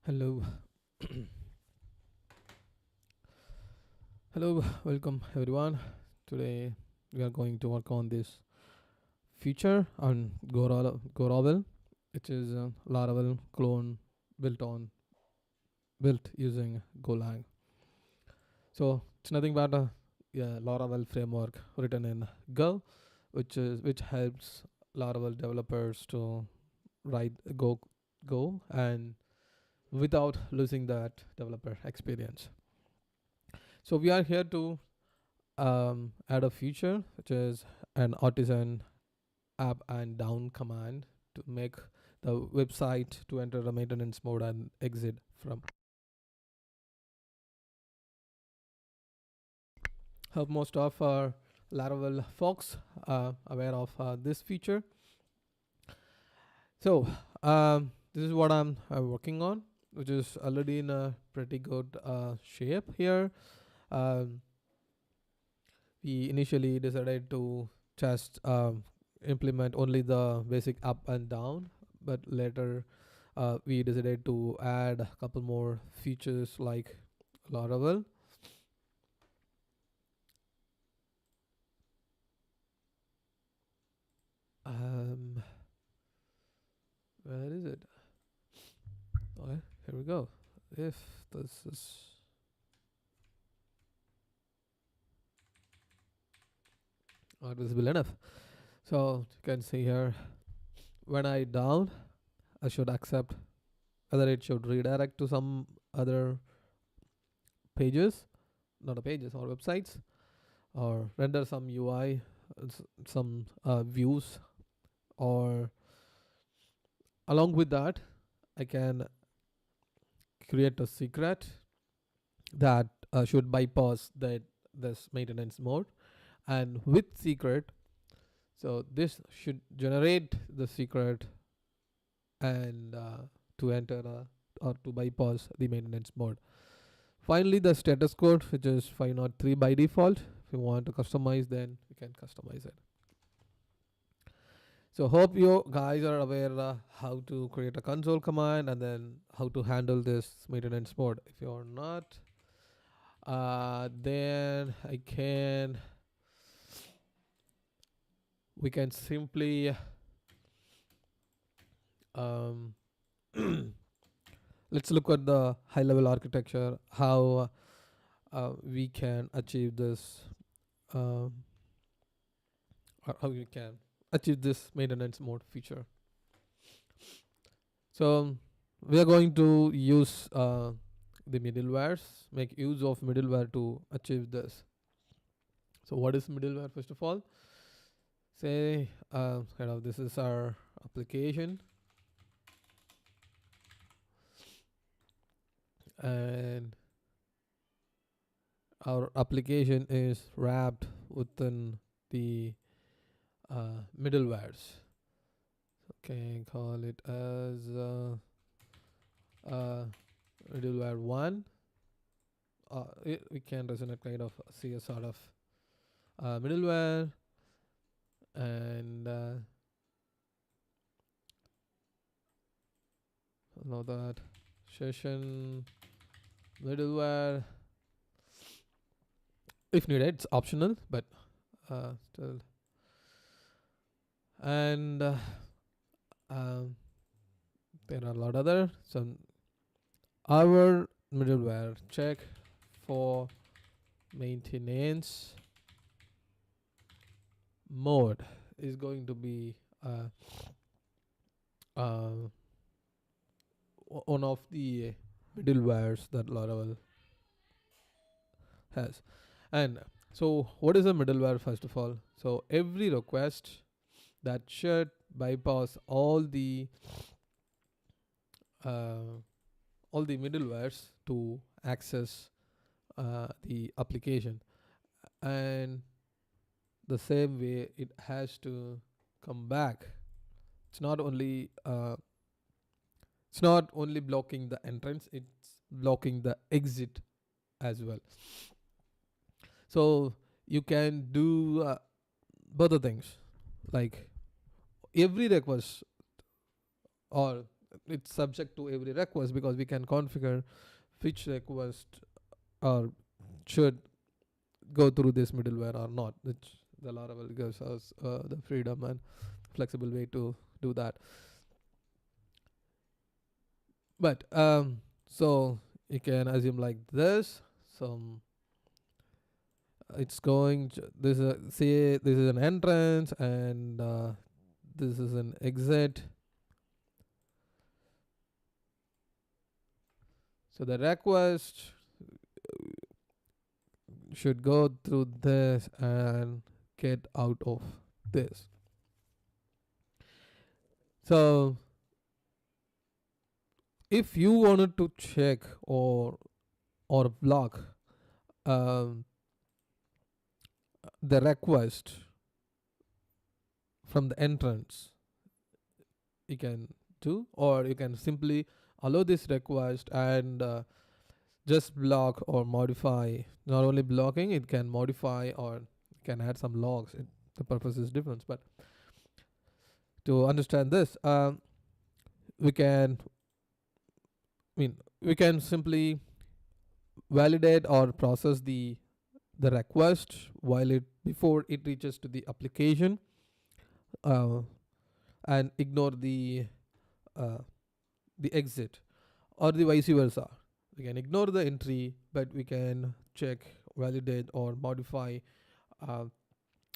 Hello, hello, welcome everyone. Today we are going to work on this feature on Goravel, which is a Laravel clone built on built using Golang. So it's nothing but a Laravel framework written in Go, which helps Laravel developers to write Go and without losing that developer experience. So we are here to add a feature which is an artisan up and down command to make the website to enter the maintenance mode and exit from. Hope most of our Laravel folks are aware of this feature. So this is what I'm working on, which is already in a pretty good shape here. Um, we initially decided to just implement only the basic up and down, but later we decided to add a couple more features like Laravel. Um, where is it? Okay, here we go. If this is not visible enough, so you can see here when I down, I should accept whether it should redirect to some other pages, not a pages or websites, or render some UI, some views, or along with that, I can create a secret that should bypass that this maintenance mode, and with secret, so this should generate the secret and to enter or to bypass the maintenance mode. Finally, the status code, which is 503 by default. If you want to customize, then you can customize it. So hope you guys are aware how to create a console command and then how to handle this maintenance mode. If you're not, then we can simply um, let's look at the high level architecture, how we can achieve this, um, or how we can achieve this maintenance mode feature. So we are going to use the middlewares, make use of middleware to achieve this. So what is middleware first of all? Say this is our application, and our application is wrapped within the middlewares. Okay, call it as middleware 1. We can resonate kind of see a sort of middleware, and now that session middleware, if needed, it's optional, but still. And there are a lot other some our middleware check for maintenance mode is going to be uh, one of the middlewares that Laravel has. And so what is a middleware first of all? So every request that should bypass uh, all the middlewares to access the application, and the same way it has to come back. It's not only blocking the entrance, it's blocking the exit as well. So you can do both the things, like every request, or it's subject to every request, because we can configure which request or should go through this middleware or not, which the Laravel gives us the freedom and flexible way to do that. But so you can assume like this. So it's going this is say this is an entrance, and this is an exit. So the request should go through this and get out of this. So if you wanted to check or block um, the request from the entrance, you can do, or you can simply allow this request and just block or modify. Not only blocking, it can modify or can add some logs. The purpose is different, but to understand this, we can we can simply validate or process the request while it before it reaches to the application, uh, and ignore uh, the exit, or the vice versa. We can ignore the entry, but we can check, validate, or modify, uh,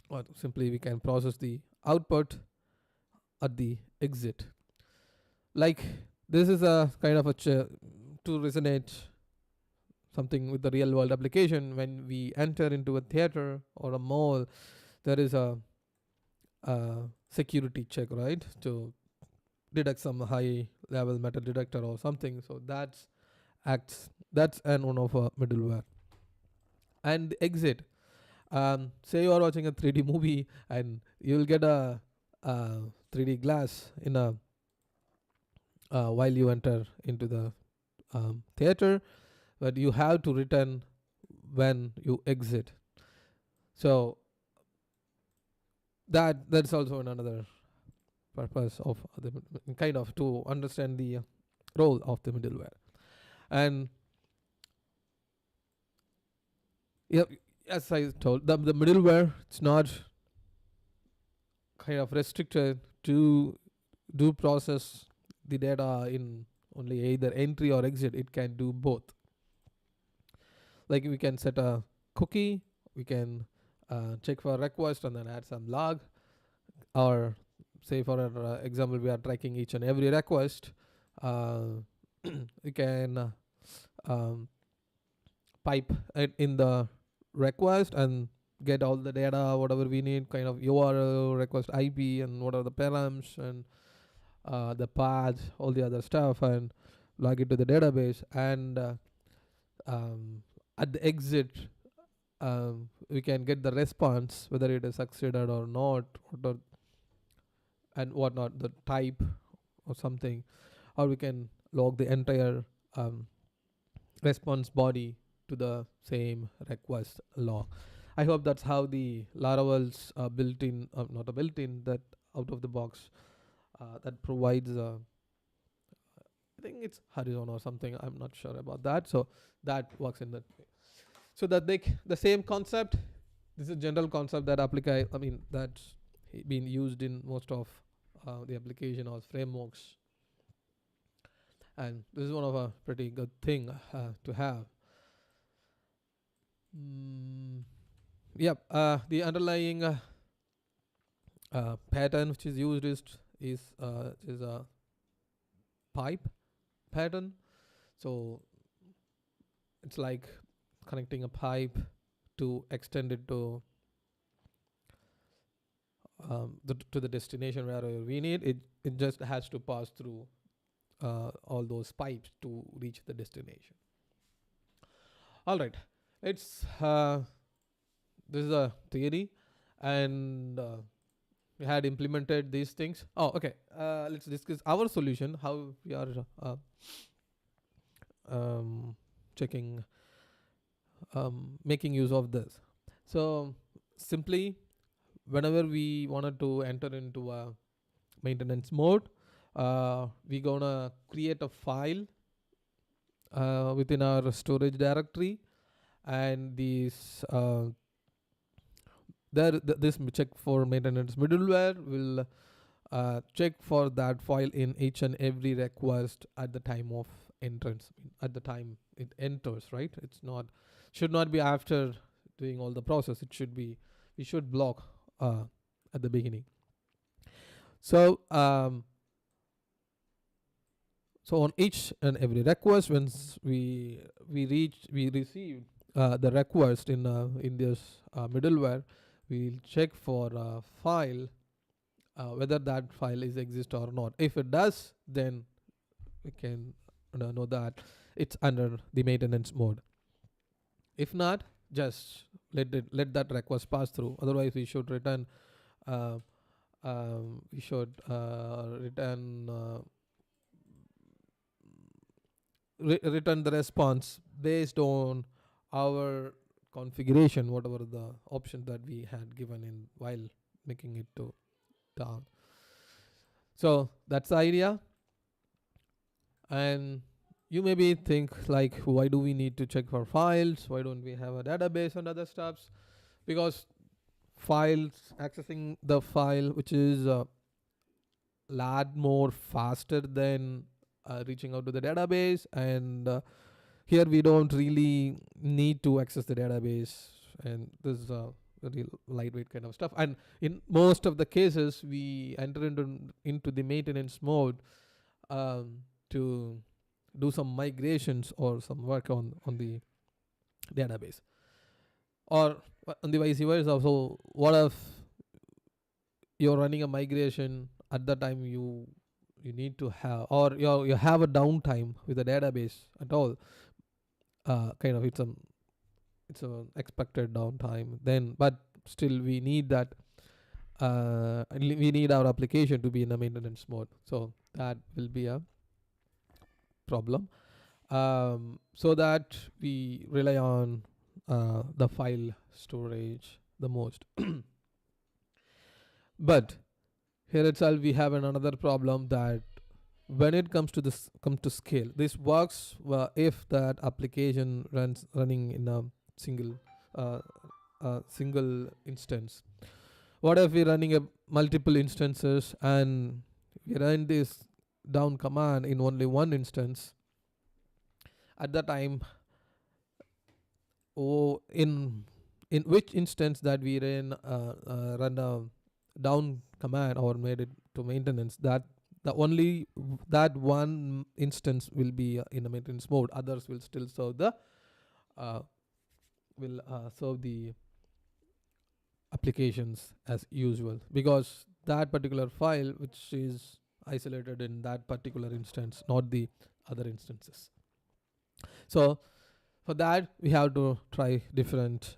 or simply we can process the output at the exit. Like this is a kind of a to resonate something with the real world application. When we enter into a theater or a mall, there is a security check, right, to detect some high level metal detector or something. So that's an one of a middleware. And the exit, say you are watching a 3D movie and you'll get a 3D glass in a while you enter into the theater, but you have to return when you exit. So that's also another purpose of the kind of to understand the role of the middleware. And yeah, as I told, the middleware, it's not kind of restricted to do process the data in only either entry or exit. It can do both. Like we can set a cookie, we can check for a request and then add some log, or say for our example, we are tracking each and every request. We can pipe it in the request and get all the data, whatever we need, kind of URL, request IP, and what are the params, and the paths, all the other stuff, and log it to the database. And um, at the exit, we can get the response, whether it is succeeded or not, and whatnot, the type or something, or we can log the entire response body to the same request log. I hope that's how the Laravel's built-in, not a built-in, that out of the box that provides. I think it's Horizon or something. I'm not sure about that. So that works in that way. So that the same concept. This is a general concept that apply. I mean that's been used in most of the application or frameworks, and this is one of a pretty good thing to have. Yep. The underlying pattern which is used is a pipe pattern. So it's like connecting a pipe to extend it to to the destination wherever we need it. It just has to pass through all those pipes to reach the destination. All right, it's this is a theory, and we had implemented these things. Oh, okay. Let's discuss our solution, how we are checking, making use of this. So simply, whenever we wanted to enter into a maintenance mode, we gonna create a file within our storage directory, and this check for maintenance middleware will check for that file in each and every request at the time of entrance, at the time it enters, right? It's not, should not be after doing all the process. It should be, we should block at the beginning. So so on each and every request, once we receive the request in this middleware, we'll check for a file, whether that file is exist or not. If it does, then we can know that it's under the maintenance mode. If not, just let that request pass through. Otherwise, we should return uh, return return the response based on our configuration, whatever the option that we had given in while making it to down. So that's the idea. And you maybe think like, why do we need to check for files? Why don't we have a database and other stuffs? Because files, accessing the file, which is a lot more faster than reaching out to the database, and here we don't really need to access the database, and this is a very lightweight kind of stuff. And in most of the cases, we enter into the maintenance mode to do some migrations or some work on the database, or on the vice versa. So what if you're running a migration at the time you need to have, or you have a downtime with the database at all, kind of it's a expected downtime then, but still we need that we need our application to be in a maintenance mode, so that will be a problem. So that we rely on the file storage the most. But here itself we have another problem, that when it comes to scale, this works if that application running in a single instance. What if we're running a multiple instances and we run this down command in only one instance? At the time, in which instance that we run a down command or made it to maintenance, that the only that one instance will be in a maintenance mode. Others will still serve the applications as usual, because that particular file which is isolated in that particular instance, not the other instances. So for that we have to try different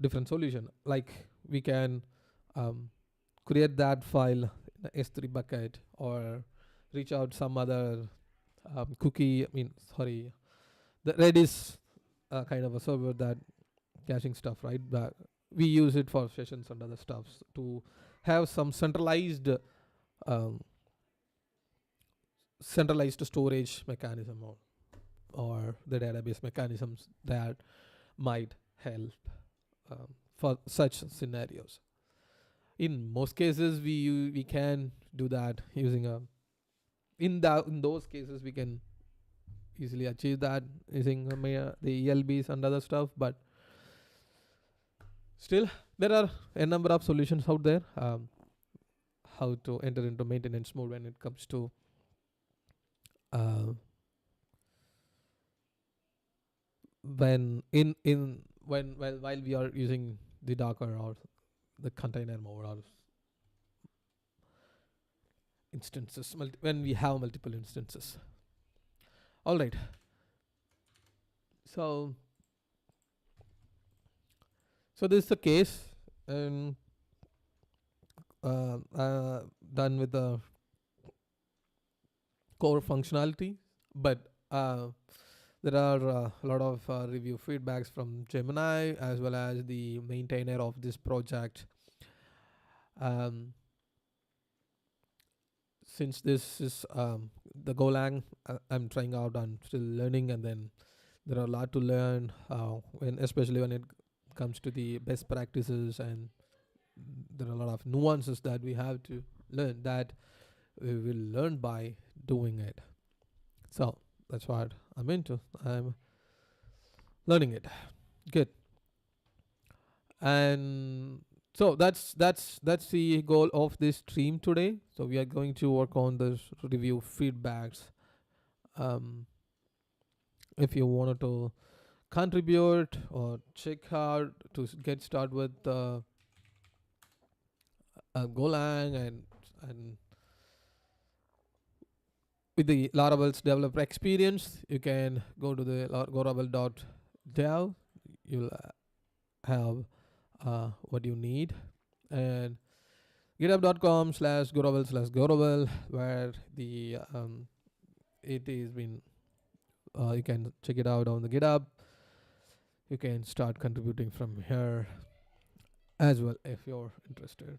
different solution. Like we can create that file in a S3 bucket, or reach out some other the Redis kind of a server that caching stuff, right? But we use it for sessions and other stuff to have some centralized storage mechanism, or the database mechanisms that might help for such scenarios. In most cases, we can do that using in those cases we can easily achieve that using the ELBs and other stuff. But still, there are a number of solutions out there how to enter into maintenance mode when it comes to while we are using the Docker or the container mode or instances, when we have multiple instances. All right. So this is the case, and done with the core functionality, but there are a lot of review feedbacks from Gemini as well as the maintainer of this project. since this is the Golang I'm trying out, I'm still learning, and then there are a lot to learn, especially when it comes to the best practices, and there are a lot of nuances that we have to learn that we will learn by doing it. So that's what I'm into. I'm learning it. Good. And so that's the goal of this stream today. So we are going to work on this review feedbacks. Um, if you wanted to contribute or check out to get started with Golang and with the Laravel's developer experience, you can go to the goravel.dev. You'll have what you need, and github.com/goravel/goravel, where the it is been you can check it out on the GitHub. You can start contributing from here as well if you're interested.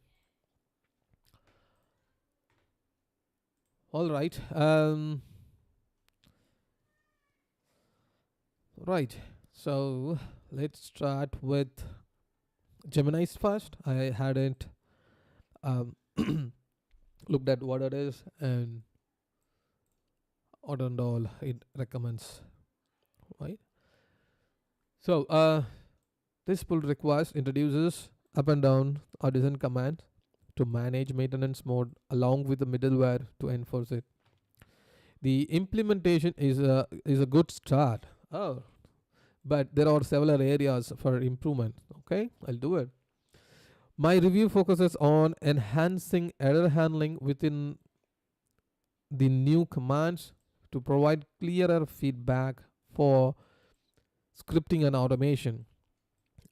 All right. Right. So let's start with Gemini's first. I hadn't um, looked at what it is and what and all it recommends. Right. So this pull request introduces up and down artisan command to manage maintenance mode along with the middleware to enforce it. The implementation is a good start. Oh, but there are several areas for improvement. Okay, I'll do it. My review focuses on enhancing error handling within the new commands to provide clearer feedback for scripting and automation,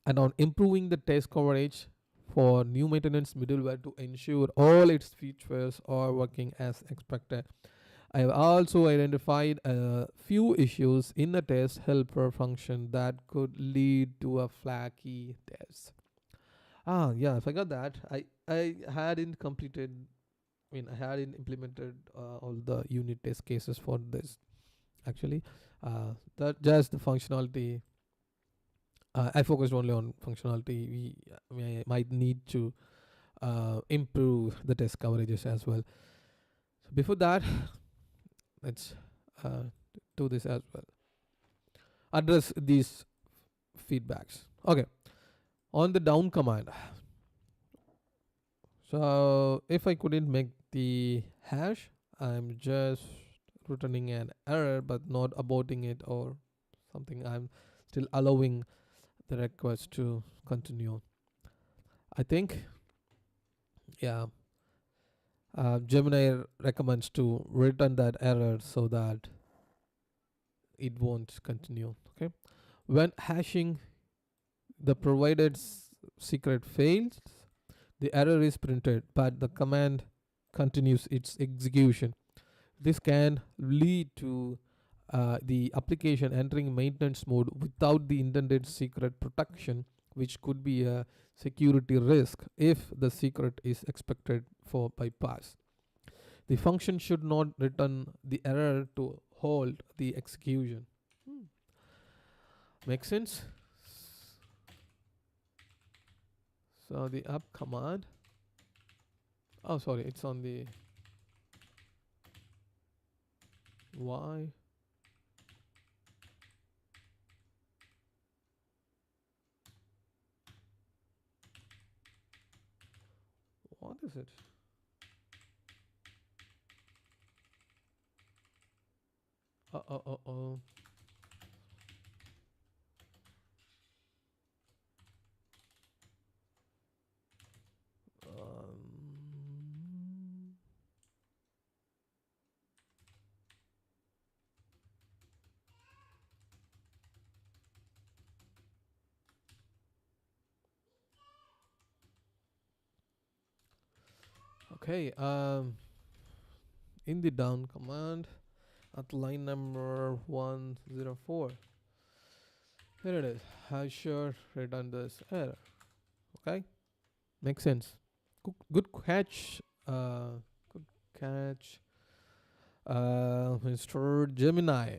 and on improving the test coverage for new maintenance middleware to ensure all its features are working as expected. I have also identified a few issues in the test helper function that could lead to a flaky test. Ah, yeah, I forgot that. I hadn't completed, I hadn't implemented all the unit test cases for this actually. That just the functionality. I focused only on functionality. We might need to improve the test coverages as well. So before that, let's uh, do this as well. Address these feedbacks. Okay, on the down command. So if I couldn't make the hash, I'm just returning an error but not aborting it or something. I'm still allowing the request to continue. I think, yeah, Gemini recommends to return that error so that it won't continue. Okay, when hashing the provided secret fails, the error is printed, but the command continues its execution. This can lead to the application entering maintenance mode without the intended secret protection, which could be a security risk if the secret is expected for bypass. The function should not return the error to hold the execution. Make sense? So the up command. Oh, sorry, it's on the Y. What is it? Oh. Okay. In the down command at line number 104. Here it is. I sure return this error. Okay. Makes sense. Good catch. Good catch. Mr. Gemini.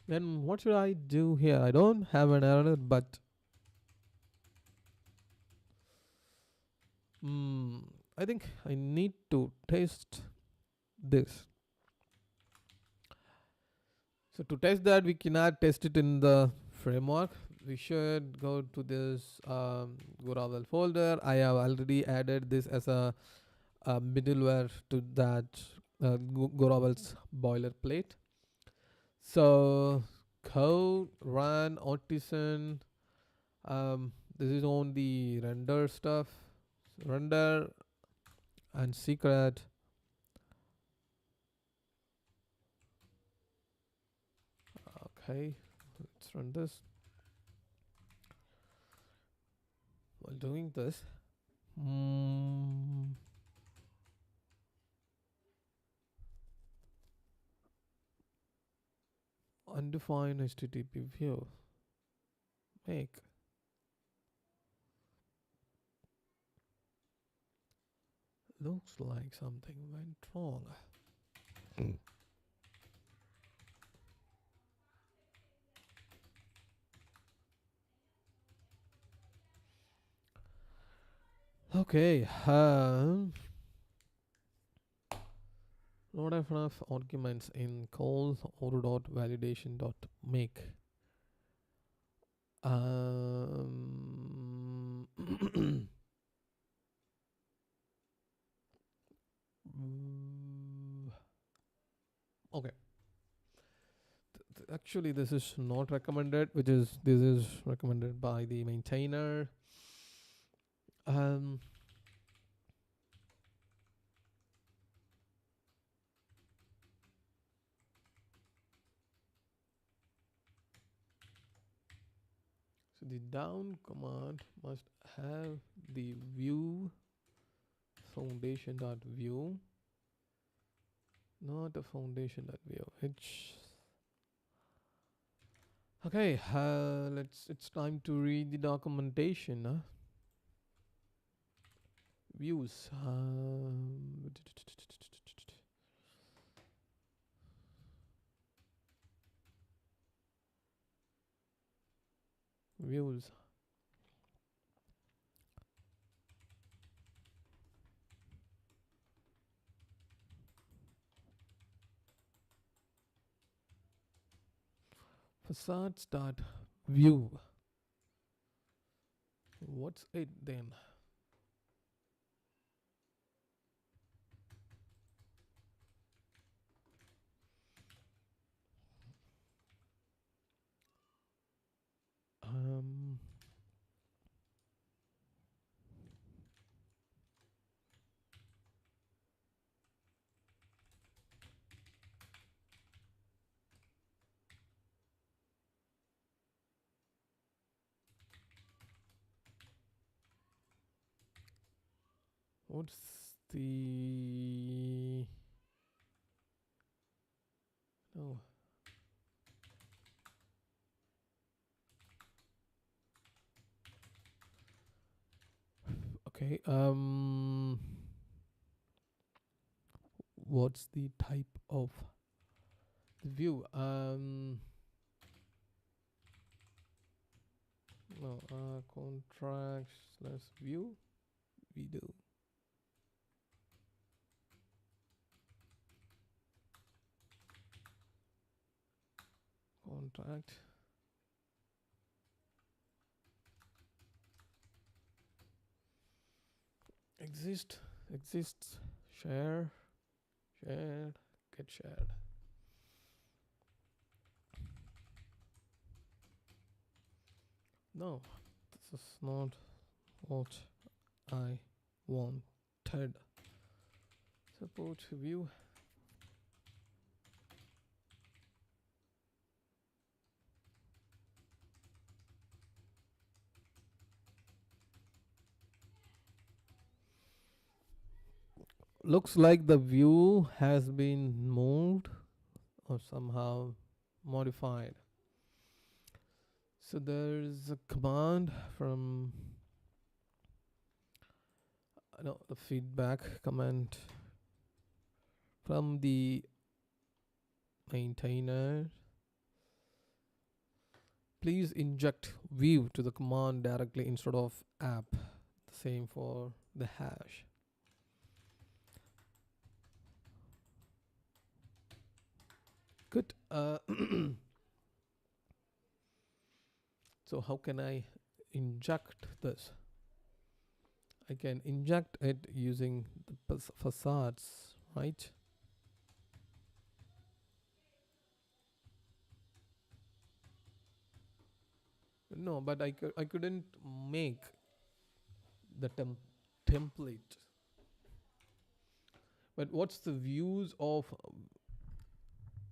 Then what should I do here? I don't have an error, but I think I need to test this. So to test that, we cannot test it in the framework. We should go to this Goravel folder. I have already added this as a middleware to that Goravel's boilerplate. So code run artisan. This is on the render stuff, render and secret. Okay, let's run this. While doing this, undefined HTTP view. Make. Looks like something went wrong. Okay. Not enough arguments in call auto.validation.make. Okay. Actually, this is not recommended, this is recommended by the maintainer. So the down command must have the view foundation.view, not a foundation.view. Okay, it's time to read the documentation. Views. Views. Facade start view. What's it then? What's the no? Okay. What's the type of the view? No. Contract/view. We do. Contract. Exists. Shared. Get shared. No, this is not what I wanted. Support view. Looks like the view has been moved or somehow modified. So there's a command from the feedback comment from the maintainer. Please inject view to the command directly instead of app. The same for the hash. Good. So how can I inject this? I can inject it using the facades, right? No, but I couldn't make the template. But what's the views of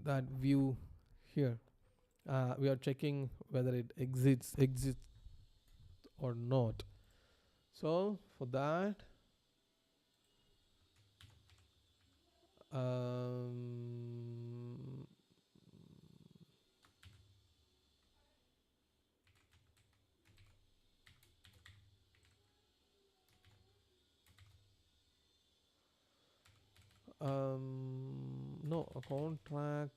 that view here? We are checking whether it exists or not. So for that, um, no, a contract.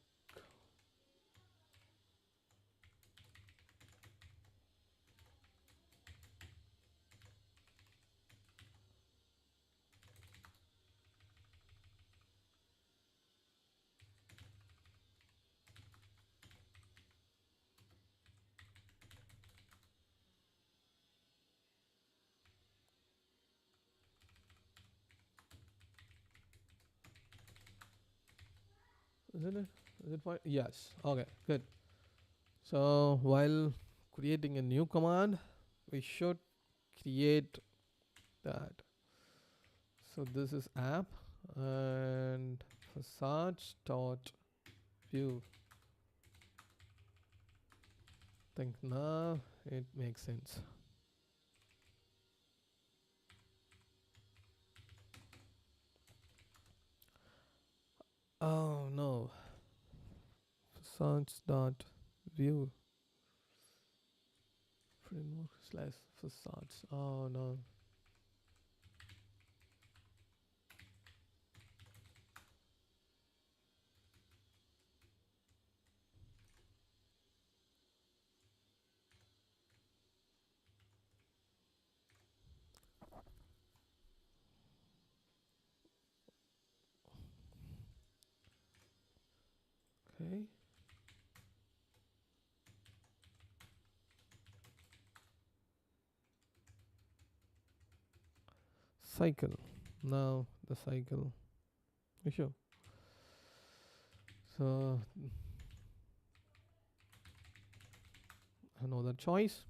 Isn't it? Is it fine? Yes. Okay, good. So while creating a new command, we should create that. So this is app and facades dot view. Think now it makes sense. Oh no. Facades dot view framework slash facades. Oh no. Okay. Cycle. Now the cycle. Sure. So another choice.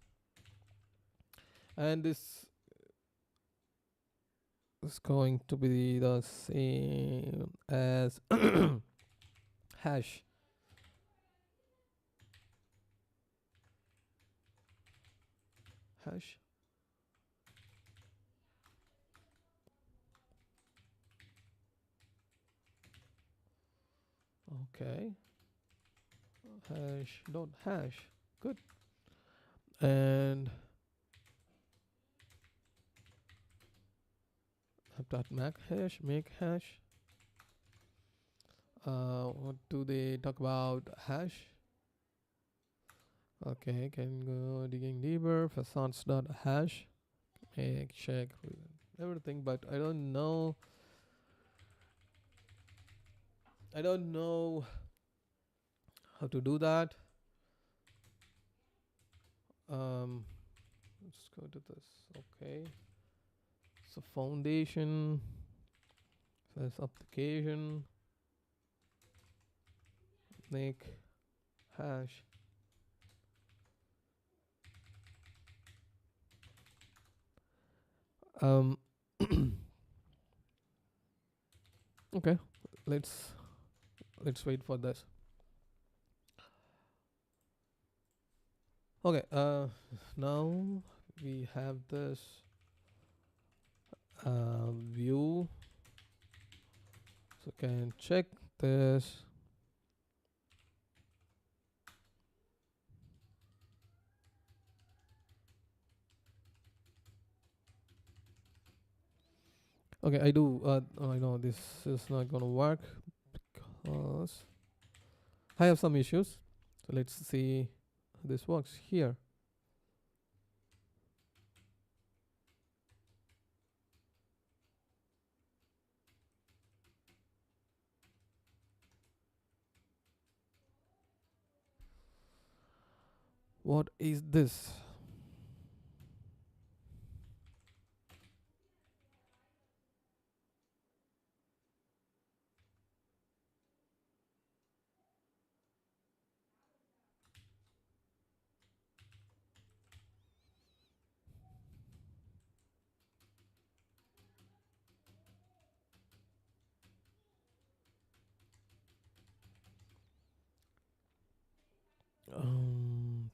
And this is going to be the same as hash. Hash. Okay. Hash dot hash. Good. And dot make hash. What do they talk about hash? Okay, can go digging deeper. Facades dot hash. Make check everything, but I don't know. I don't know how to do that. Let's go to this. Okay. So foundation says application. Make hash. Okay. Let's wait for this. Okay. Now we have this view. So can check this. Okay, I do. I know this is not gonna work, because I have some issues. So let's see how this works here. What is this?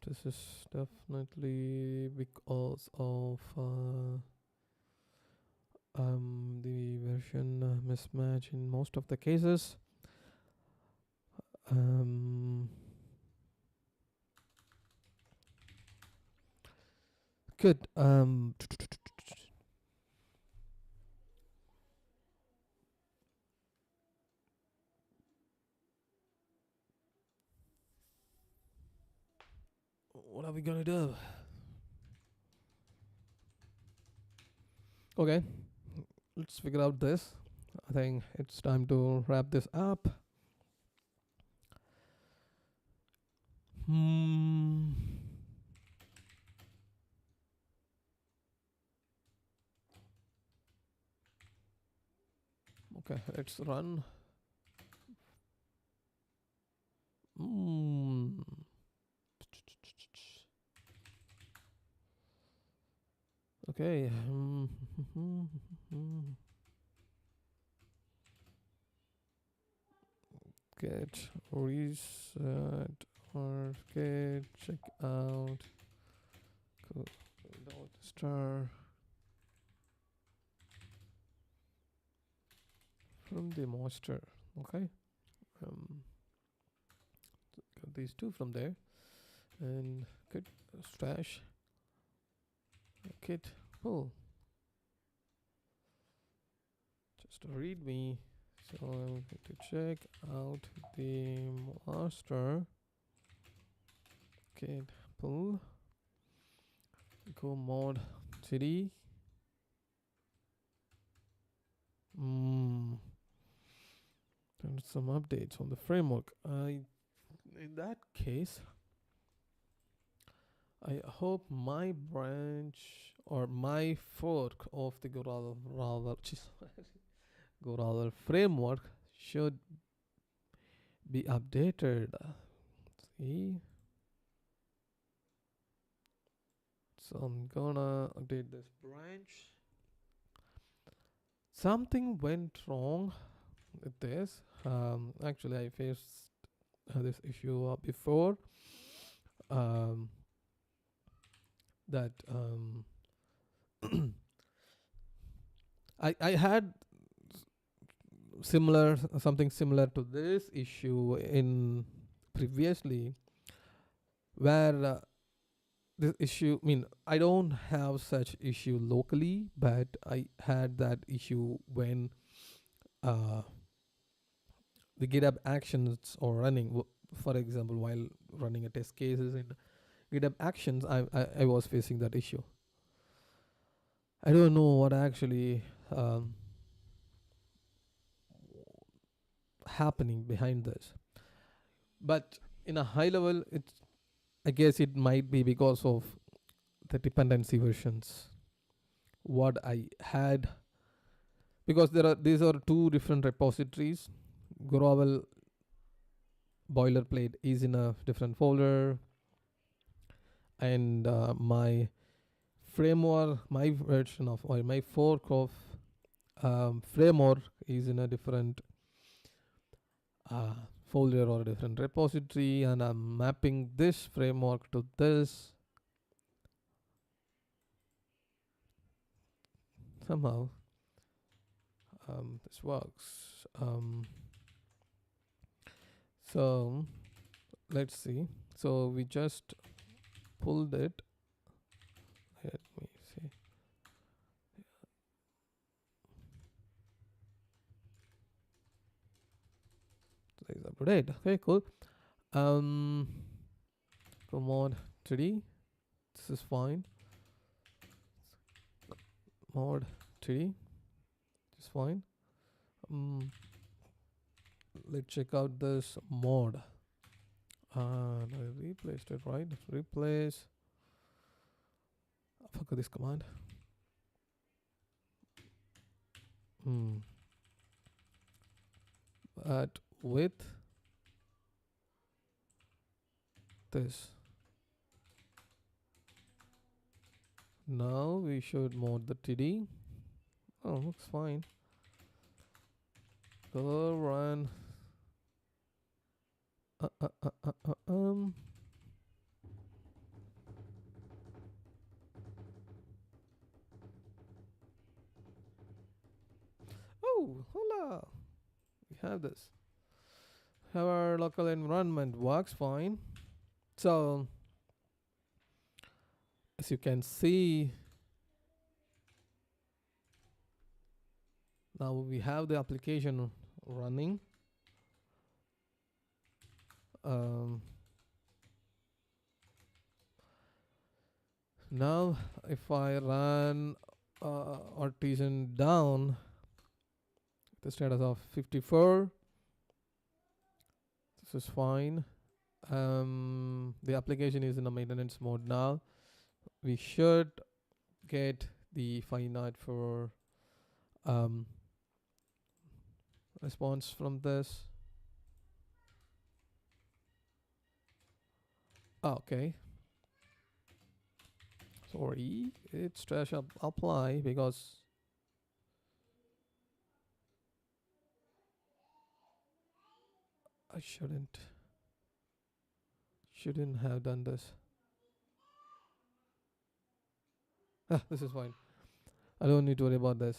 This is definitely because of the version mismatch in most of the cases. Good. What are we gonna do? Okay, let's figure out this. I think it's time to wrap this up. Okay, let's run. Okay. Get reset or get check out. Star from the master. Okay. Got these two from there, and good stash. Kit pull. Just read me. So I'm going to check out the master. Kit pull. Go mod cd. And some updates on the framework. In that case, I hope my branch or my fork of the Goravel framework should be updated. See? So I'm gonna update this branch. Something went wrong with this. Actually, I faced this issue before. That I had something similar to this issue in previously, where this issue, I don't have such issue locally, but I had that issue when the GitHub actions are running. For example, while running a test cases in GitHub actions, I was facing that issue. I don't know what actually happening behind this, but in a high level, I guess it might be because of the dependency versions. What I had, because these are two different repositories. Goravel boilerplate is in a different folder, and my framework, my version of, or my fork of framework is in a different folder or a different repository, and I'm mapping this framework to this. Somehow this works. So let's see. So we just pulled it. Let me see. is up to date. Okay, cool. Um, mod 3D. This is fine. Mod 3D. This is fine. Let's check out this mod. I replaced it, right? Replace. I forgot this command. But with this, now we should mod the TD. Oh, looks fine. Go run. Oh, hola. We have this. Our local environment works fine. So, as you can see, now we have the application running. Now, if I run artisan down, the status of 54, this is fine. The application is in a maintenance mode now. We should get the finite for response from this. Okay. Sorry, it's trash up apply because I shouldn't have done this. This is fine. I don't need to worry about this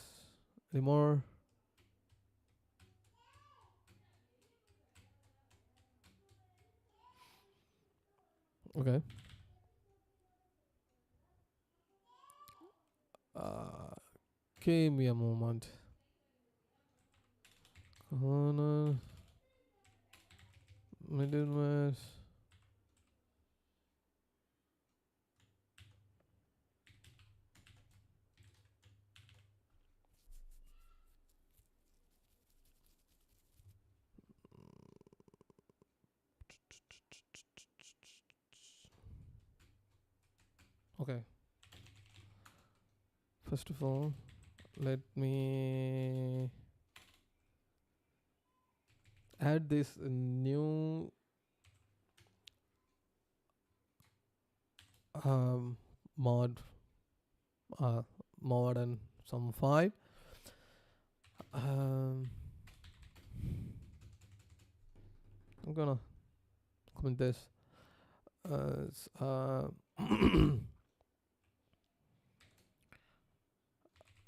anymore. Okay. Give me a moment. Corne, middleware. Okay. First of all, let me add this new mod and some file. I'm gonna comment this as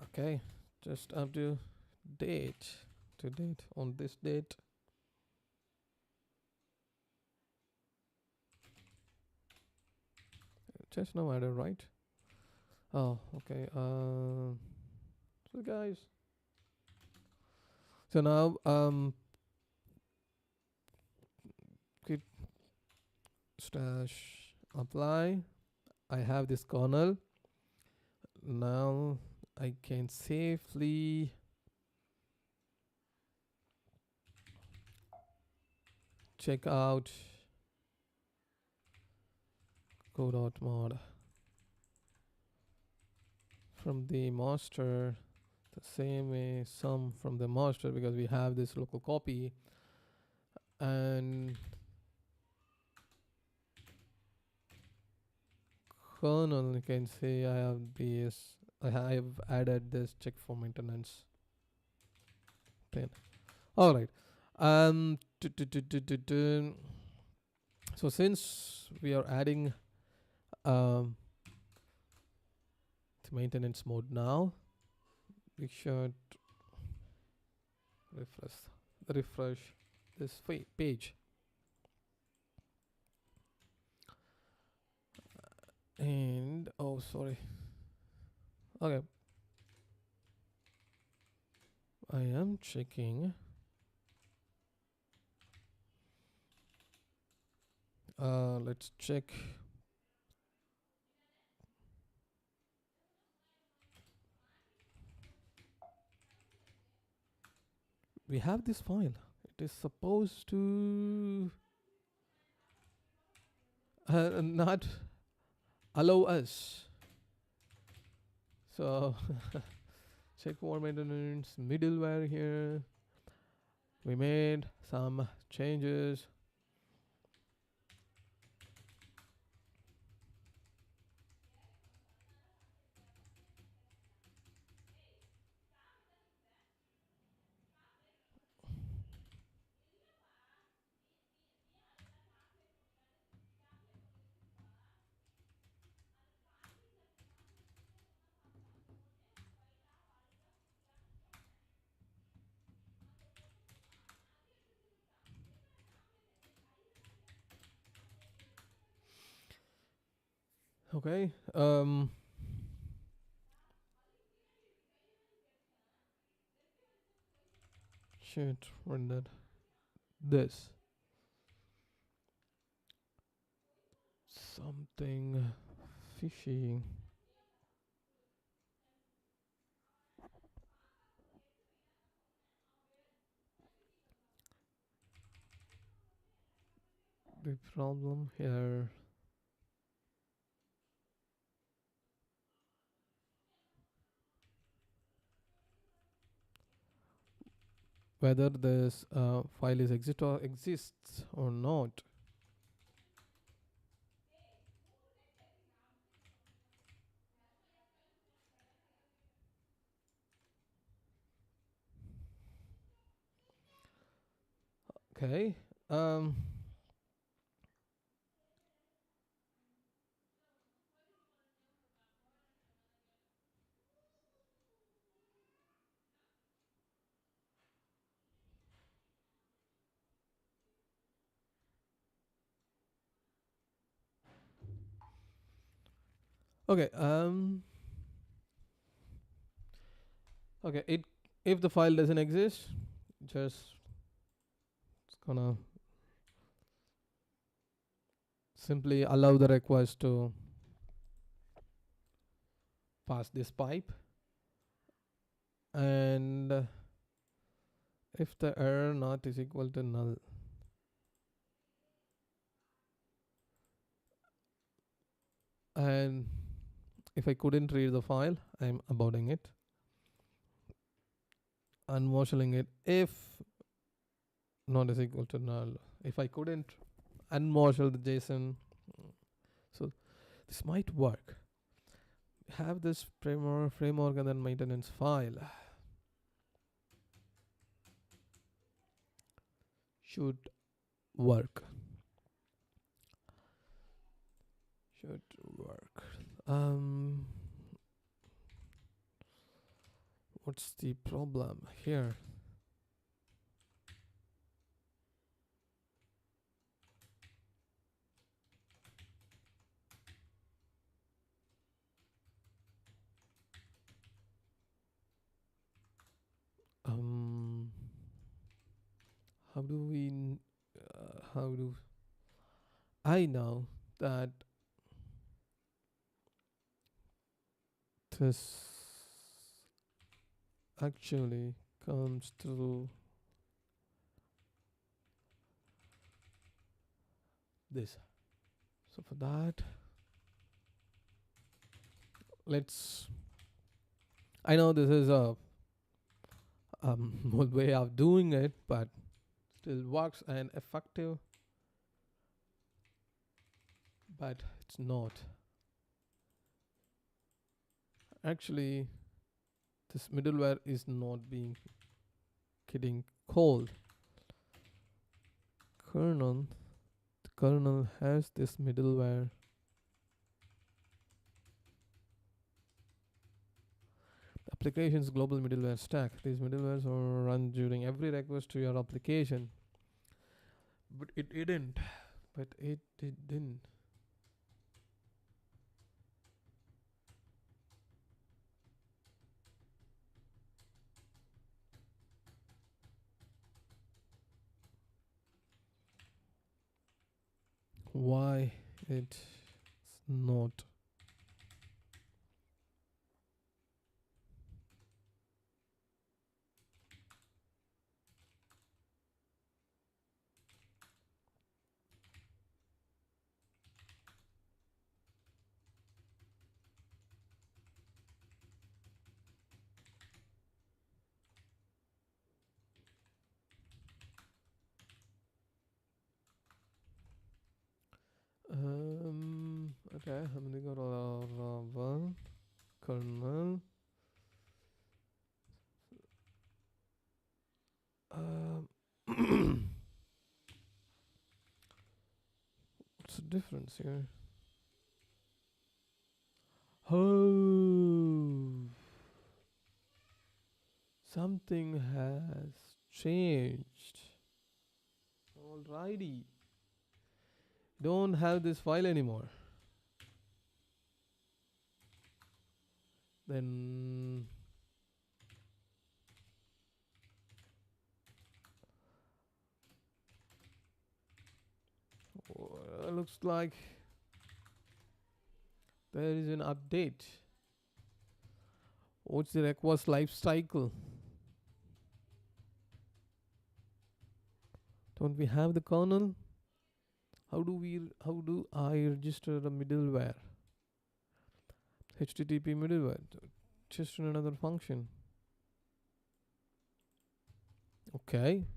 okay, just up to date on this date. Just no matter, right? Oh, okay. So guys, so now git stash apply. I have this kernel. Now I can safely check out go.mod from the master the same way sum from the master, because we have this local copy, and kernel, you can say I have added this check for maintenance pin. All right. So since we are adding to maintenance mode now, we should refresh this page. And oh, sorry. Okay. I am checking Let's check. We have this file. It is supposed to not allow us. So check for maintenance middleware here. We made some changes. Okay. Should render this something fishy. The problem here. Whether this file is exists or not. Okay. Okay. Okay. It if the file doesn't exist, just it's gonna simply allow the request to pass this pipe, and if the error not is equal to null, and if I couldn't read the file, I'm aborting it, unmarshalling it if not is equal to null. If I couldn't unmarshal the JSON, so this might work. Have this framework and then maintenance file should work. Should work. What's the problem here? How do we? How do I know that this actually comes through this? So for that, let's. I know this is a old way of doing it, but still works and effective. But it's not. Actually, this middleware is not being getting cold. The kernel has this middleware. Applications global middleware stack. These middlewares are run during every request to your application. But it didn't. why it's not. Okay, I'm gonna go to Laravel kernel. What's the difference here? Oh, something has changed. Alrighty, don't have this file anymore. Then looks like there is an update. What's the request life cycle? Don't we have the kernel? How do I register the middleware? HTTP middleware, just in another function. Okay,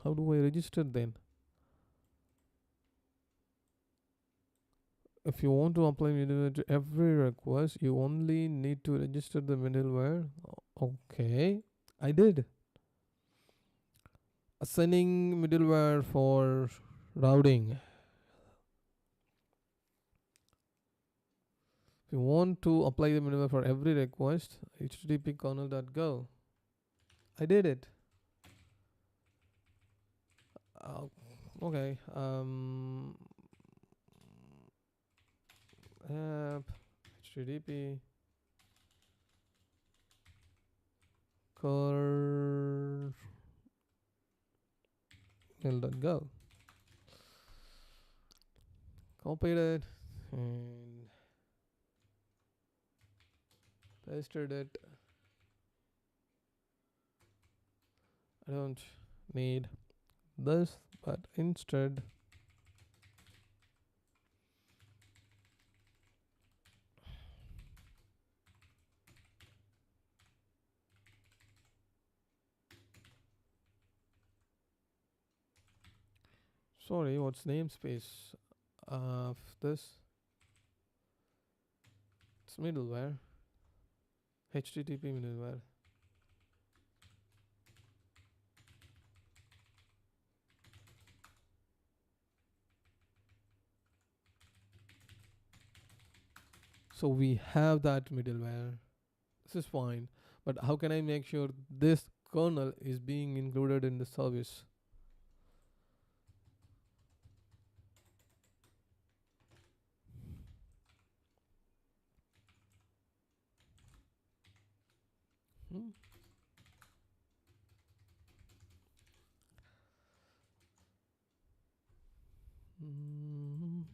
how do I register then? If you want to apply middleware to every request, you only need to register the middleware. Okay, I did. Assigning middleware for routing. If you want to apply the middleware for every request, http kernel.go. I did it. Okay. App http kernel.go. Copied it and pasted it. I don't need this, but instead sorry, what's namespace of this? It's middleware. HTTP middleware. So we have that middleware. This is fine. But how can I make sure this kernel is being included in the service? Hmm?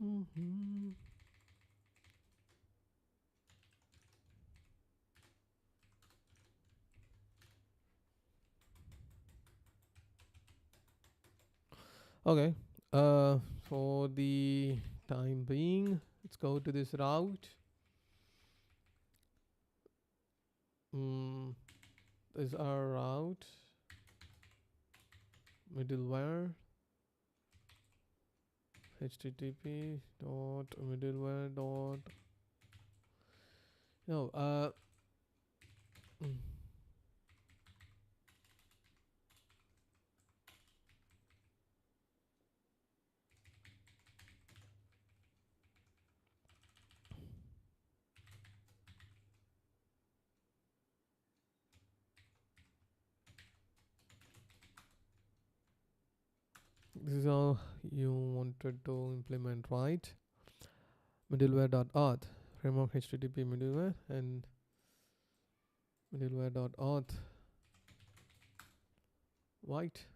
Mm-hmm. Okay. For the time being, let's go to this route. This is our route. Middleware. HTTP dot middleware dot. No. This is how you wanted to implement, right? Middleware.auth, framework HTTP middleware, and middleware.auth, white.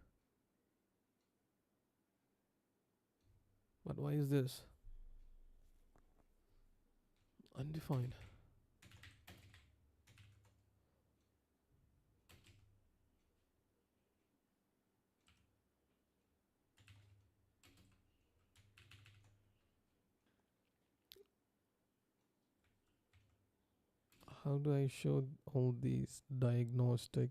But why is this undefined? How do I show all these diagnostic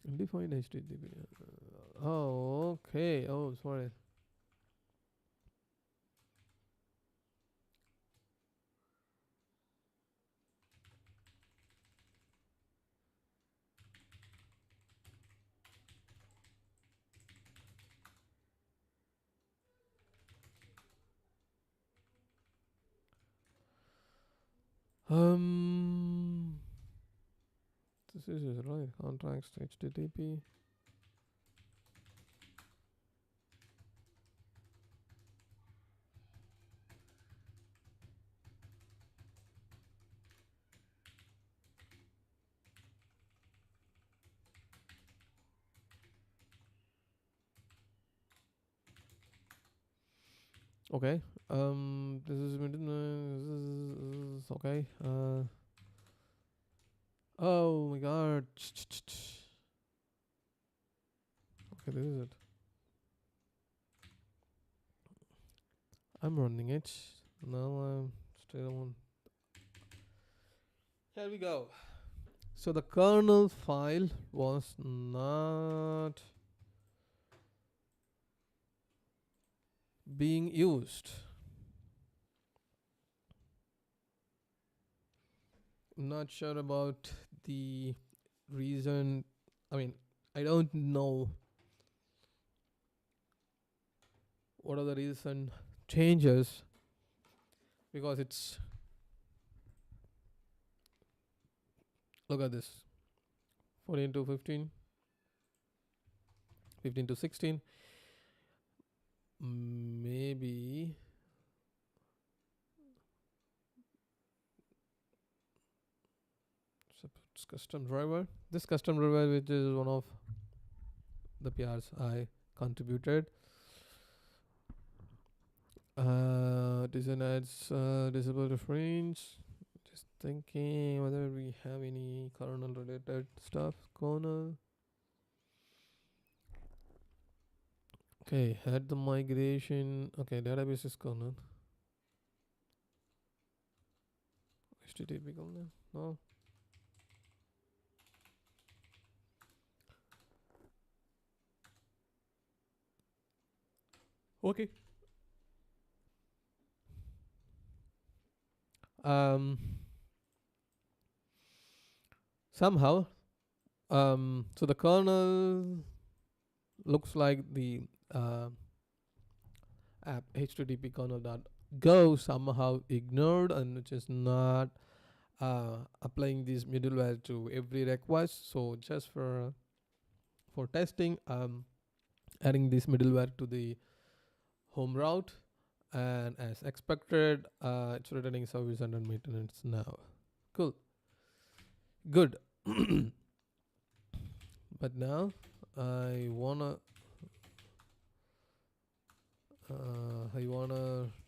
undefined HTTP? Oh, okay. Oh, sorry. Um, this is right. Contracts HTTP. Okay. This is okay. Oh my god. Okay, this is it. I'm running it. Now I'm still on. Here we go. So the kernel file was not being used. I'm not sure about the reason. I mean, I don't know what are the recent changes, because it's, look at this, 14 to 15, 15 to 16. Maybe supports custom driver. This custom driver, which is one of the PRs I contributed. Design adds disable reference. Just thinking whether we have any kernel related stuff. Kernel. Okay, had the migration. Okay, database is kernel. HTTP kernel. No. Okay. Um. Somehow. So the kernel looks like the uh, app HTTP kernel dot go somehow ignored, and which is not applying this middleware to every request. So just for testing, adding this middleware to the home route, and as expected, it's returning service under maintenance now. Cool, good. But now I wanna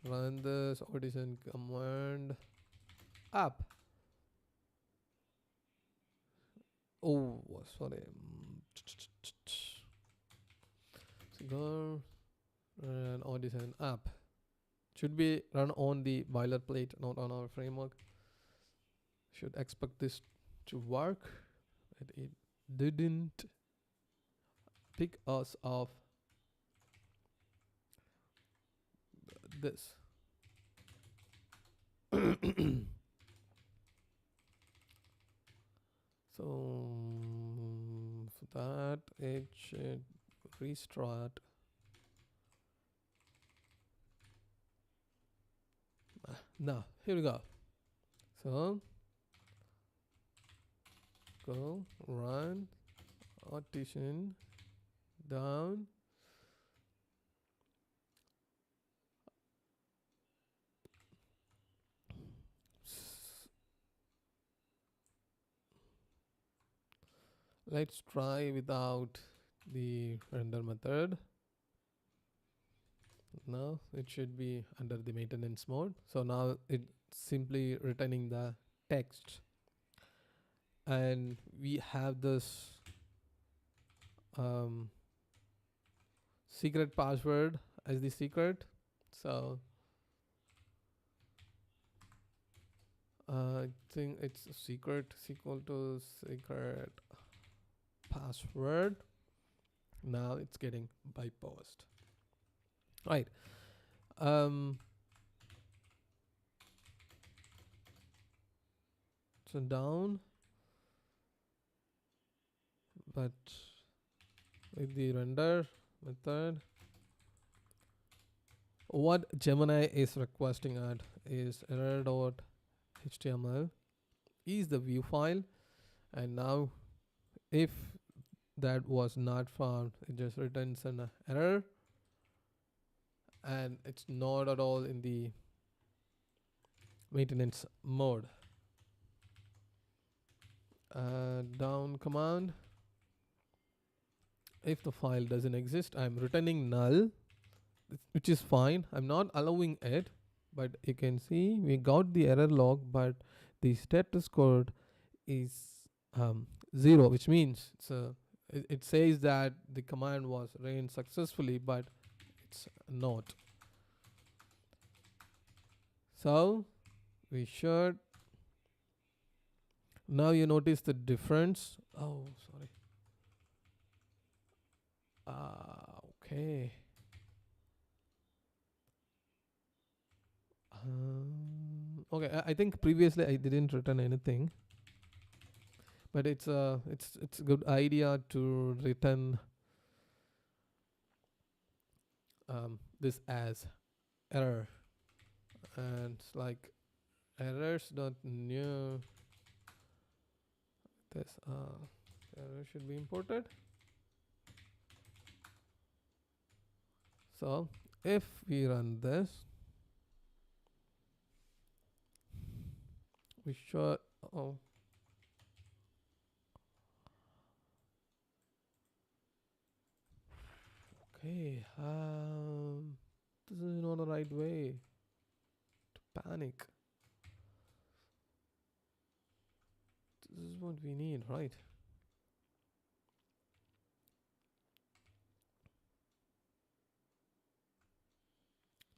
run this artisan command app. Oh, sorry. Cigar and artisan app should be run on the boilerplate, not on our framework. Should expect this to work, but it didn't pick us off this. So for that it should restart. Now here we go. So go run artisan down. Let's try without the render method. Now it should be under the maintenance mode. So now it's simply returning the text, and we have this um, secret password as the secret. So I think it's secret is equal to secret password. Now it's getting bypassed. Right. Um, so down, but with the render method, what Gemini is requesting at is error.html is the view file, and now if that was not found, it just returns an error, and it's not at all in the maintenance mode. Down command, if the file doesn't exist, I'm returning null, which is fine. I'm not allowing it, but you can see we got the error log, but the status code is 0, which means it says that the command was ran successfully, but it's not. So we should, now you notice the difference. Oh, sorry. Okay. Okay, I think previously I didn't return anything, but it's a good idea to return this as error, and it's like errors dot new, this error should be imported. So if we run this, we should, oh, okay, this is not the right way to panic. This is what we need, right?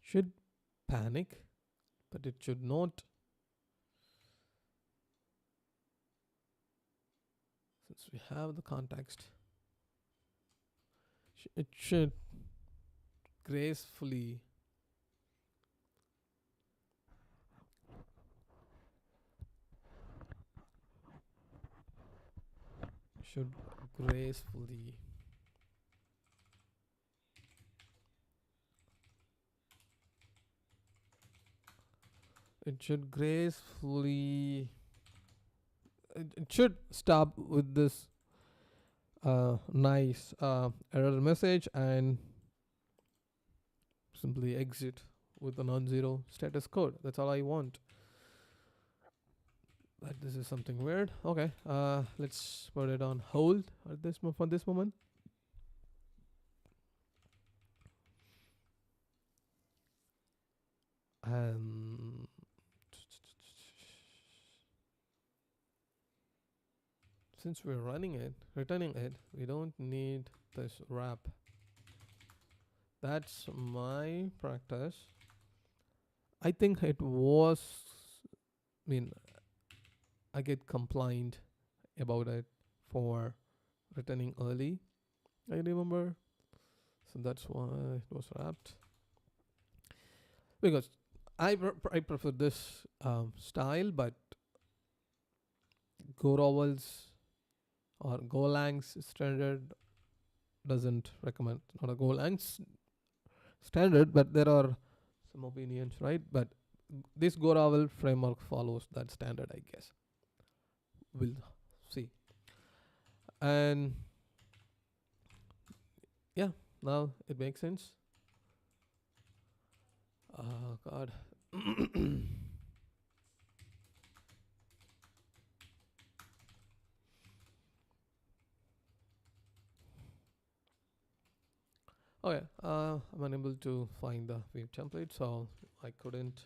Should panic, but it should not, since we have the context. It should gracefully should gracefully it should gracefully it should stop with this nice error message and simply exit with a non-zero status code. That's all I want. But this is something weird. Okay, let's put it on hold at this for this moment. Since we're running it, returning it, we don't need this wrap. That's my practice. I think it was, I mean, I get complained about it for returning early, I remember. So that's why it was wrapped. Because I prefer this style, but Goravel's or Golang's standard doesn't recommend. Not a Golang's standard, but there are some opinions, right? But this Goravel framework follows that standard, I guess. We'll see. And yeah, now it makes sense. Oh God. Okay, I'm unable to find the Vue template, so I couldn't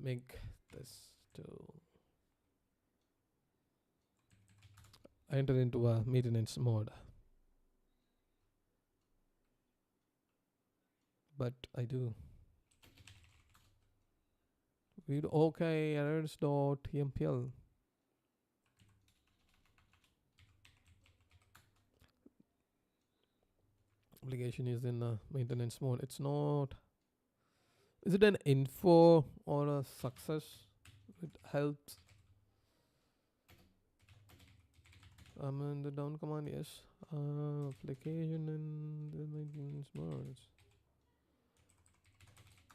make this to enter into a maintenance mode. But I do. Read OK errors.tmpl. Application is in maintenance mode. It's not. Is it an info or a success? It helps. I'm in the down command. Yes. Application in the maintenance mode.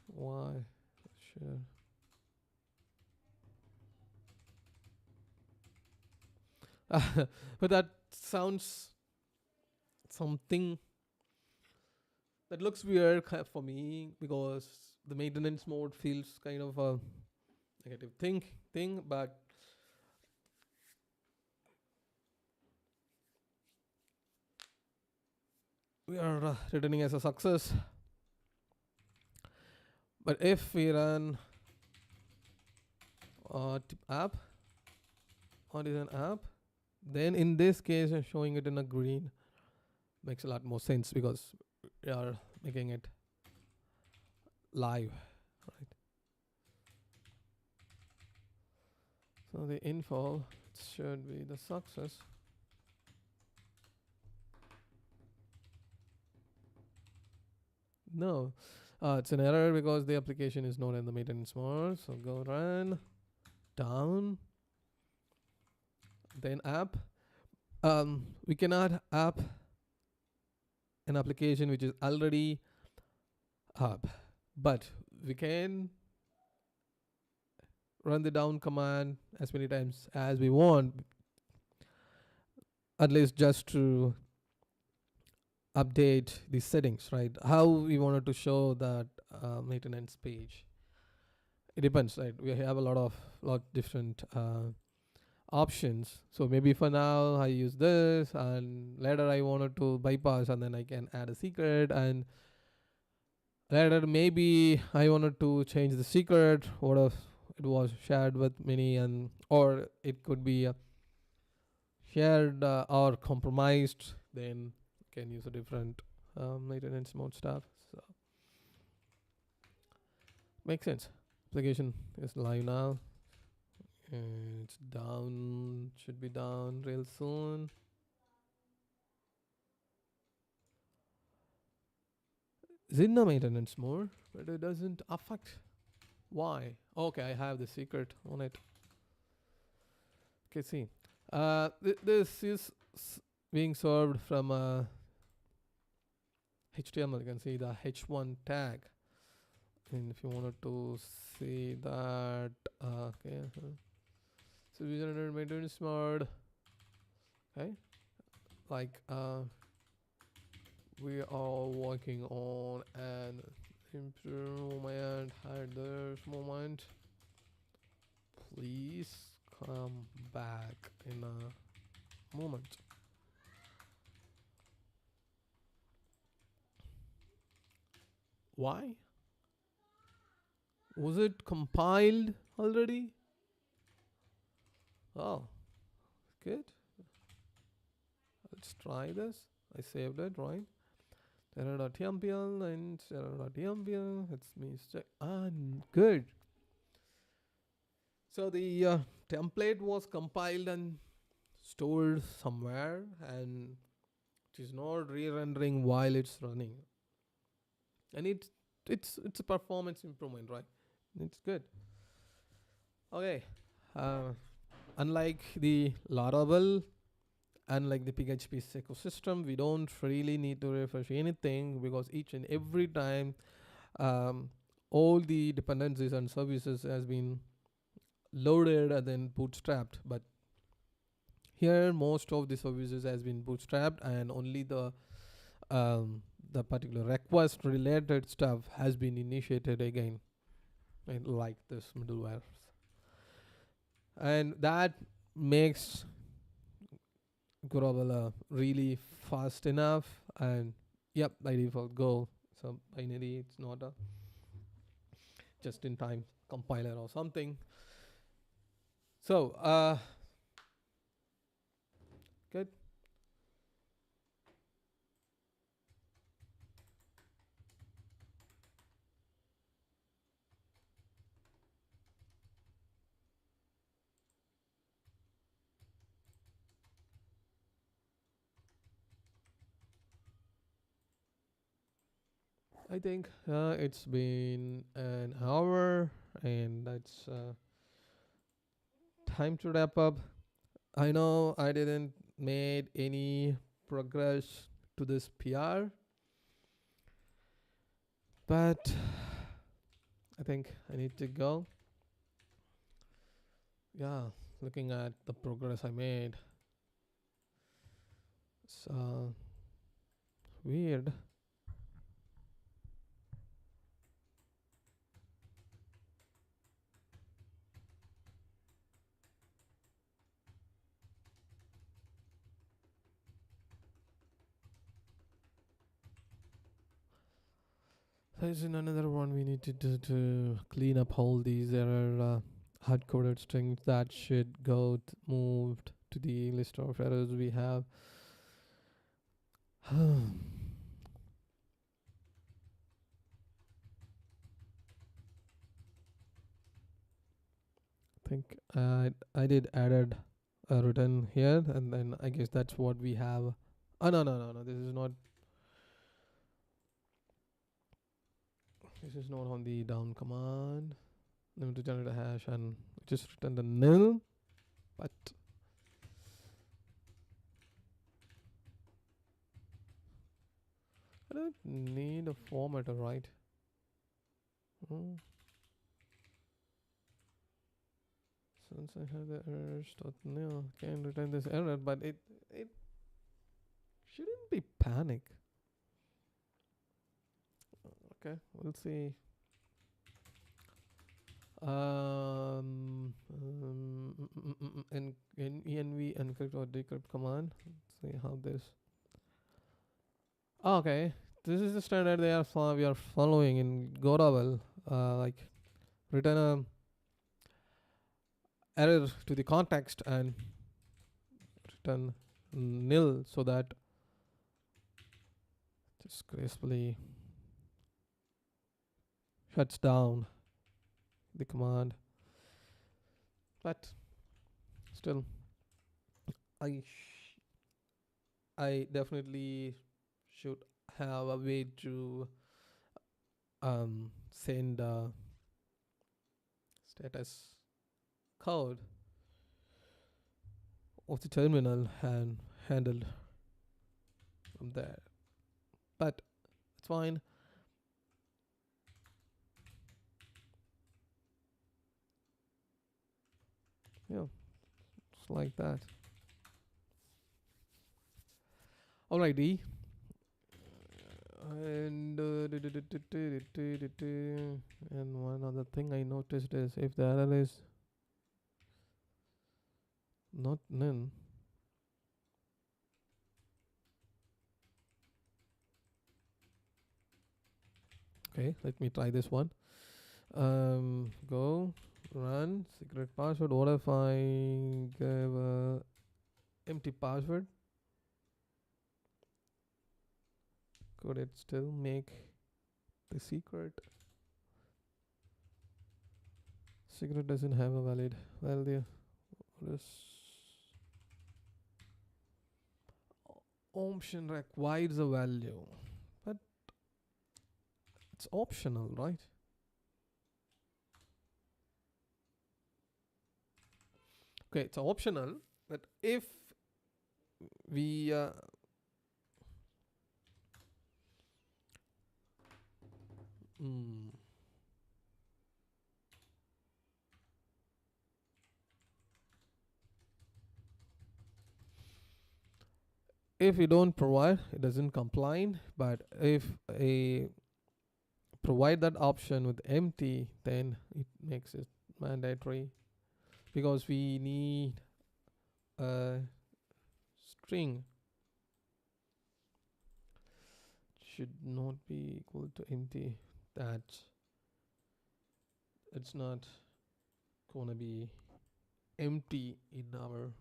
Why? Sure. But that sounds something that looks weird for me, because the maintenance mode feels kind of a negative thing, but we are returning as a success. But if we run app, artisan app, then in this case showing it in a green makes a lot more sense, because we are making it live, right? So the info should be the success. No, it's an error because the application is not in the maintenance mode. So go run down, then app. We cannot app an application which is already up, but we can run the down command as many times as we want, at least just to update the settings, right? How we wanted to show that maintenance page, it depends, right? We have a lot different options. So maybe for now I use this, and later I wanted to bypass, and then I can add a secret, and later maybe I wanted to change the secret, what if it was shared with many, and or it could be shared or compromised, then can use a different maintenance mode stuff. So makes sense. Application is live now, and it's down, should be down real soon. Is in the maintenance mode, but it doesn't affect. Why? Okay, I have the secret on it. Okay, see. This is being served from HTML. You can see the H1 tag, and if you wanted to see that, okay. So we are maintenance mode. Okay, like we are working on an improvement at this moment. Please come back in a moment. Why? Was it compiled already? Oh, good. Let's try this. I saved it, right? Error.tmpl and error.tmpl. It's me. Good. So the template was compiled and stored somewhere, and it is not re-rendering while it's running. And it's a performance improvement, right? It's good. Okay. Unlike the Laravel, unlike the PHP ecosystem, we don't really need to refresh anything, because each and every time all the dependencies and services has been loaded and then bootstrapped. But here most of the services has been bootstrapped, and only the particular request related stuff has been initiated again, and like this middleware, and that makes Goravel really fast enough, and Yep, by default Go. So binary, it's not a just in time compiler or something. So good. I think it's been an hour, and that's time to wrap up. I know I didn't made any progress to this PR, but I think I need to go. Yeah, looking at the progress I made, it's weird. There's another one we need to do to clean up all these error hard-coded strings that should go moved to the list of errors we have. I think I did added a return here, and then I guess that's what we have. Oh no, this is not. This is not on the down command. Let me generate a hash and just return the nil. But I don't need a formatter, right? Hmm. Since I have the errors dot nil, can return this error, but it shouldn't be panic. Okay, we'll see. In env encrypt or decrypt command. Let's see how this. Oh, okay, this is the standard we are following in Goravel. Like return a error to the context and return nil so that just gracefully shuts down the command. But still, I I definitely should have a way to send status code of the terminal and handled from there. But it's fine. Yeah, it's like that. Alrighty. And and one other thing I noticed is if the error is not none. Okay, let me try this one. Go run secret password. What if I give a empty password? Could it still make the secret? Secret doesn't have a valid value. This option requires a value, but it's optional, right? Okay, it's optional, but if we if we don't provide, it doesn't comply. But if a provide that option with empty, then it makes it mandatory because we need a string should not be equal to empty. That it's not gonna be empty in our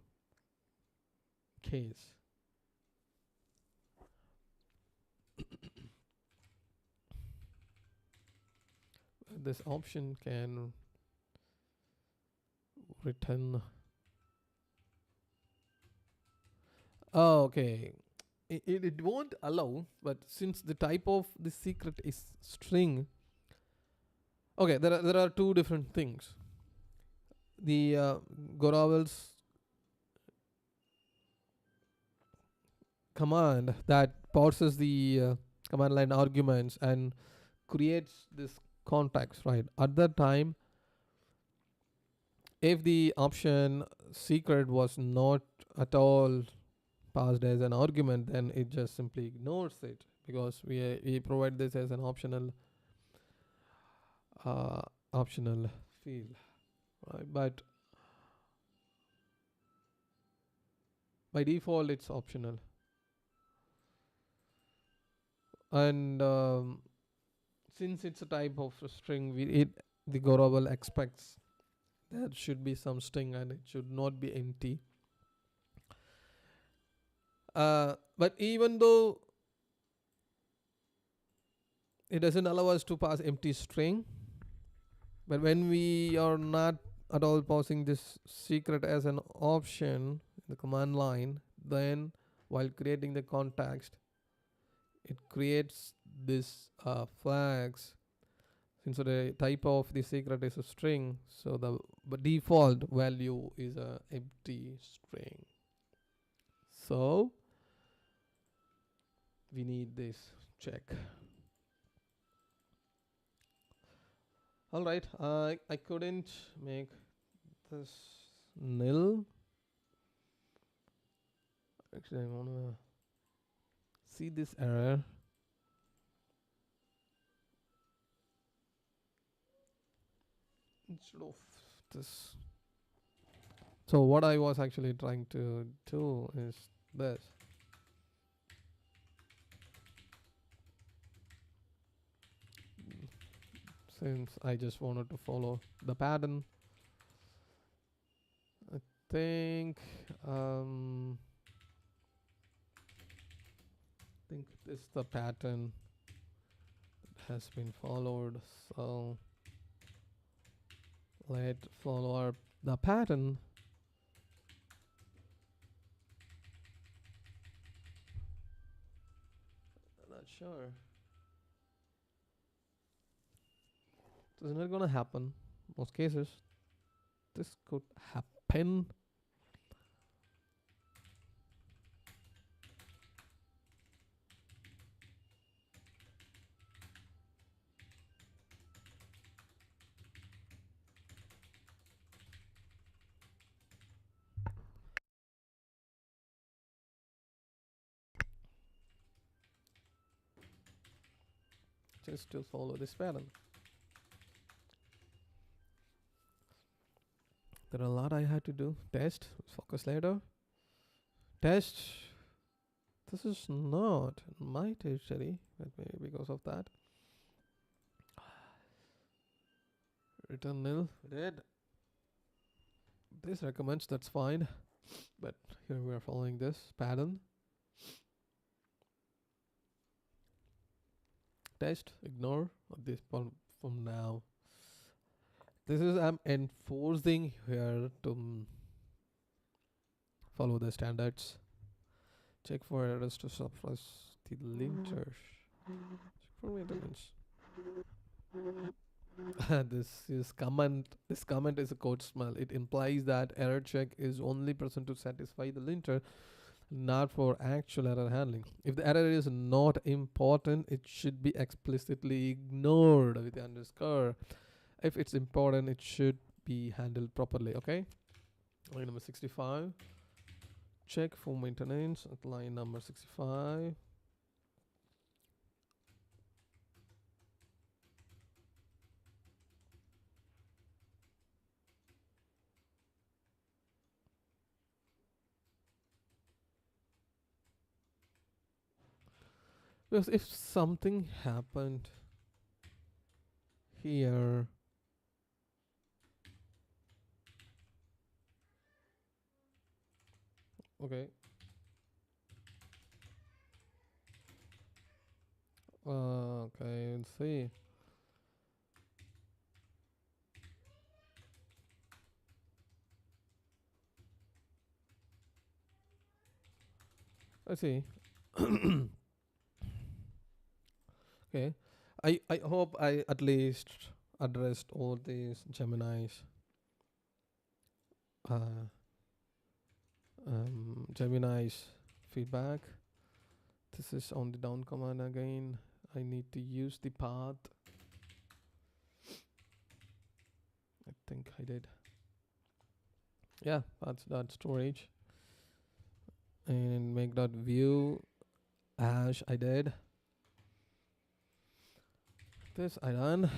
case. This option can return. Oh, okay. It won't allow, but since the type of the secret is string, okay, there are two different things. The Goravel's command that parses the command line arguments and creates this context, right? At that time, if the option secret was not at all passed as an argument, then it just simply ignores it because we provide this as an uh, optional field, right? But by default, it's optional, and since it's a type of a string, the Goravel expects there should be some string and it should not be empty. But even though it doesn't allow us to pass empty string, but when we are not at all passing this secret as an option in the command line, then while creating the context, it creates this flags. Since the type of the secret is a string, so the default value is a empty string. So we need this check. All right, I couldn't make this nil. Actually, I want to see this error. Instead of this. So what I was actually trying to do is this. Since I just wanted to follow the pattern, I think this is the pattern that has been followed. So let's follow the pattern. I'm not sure. This is not gonna happen. Most cases, this could happen. Just to follow this pattern. There are a lot I had to do. Test, focus later. Test. This is not my territory, but maybe because of that. Return nil. Did. This recommends, that's fine. But here we are following this pattern. Test, ignore this from now. This is I'm enforcing here to follow the standards. Check for errors to suppress the linter. Check for maintenance. This comment is a code smell. It implies that error check is only present to satisfy the linter, not for actual error handling. If the error is not important, it should be explicitly ignored with the underscore. If it's important, it should be handled properly. Okay. Line number 65. Check for maintenance at line number 65. Because if something happened here, okay, okay, let's see. Let's see. Okay, I hope I at least addressed all these Gemini's uh, Gemini's feedback. This is on the down command again. I need to use the path. I think I did. Yeah, that's that storage. And make dot view hash I did. This I done.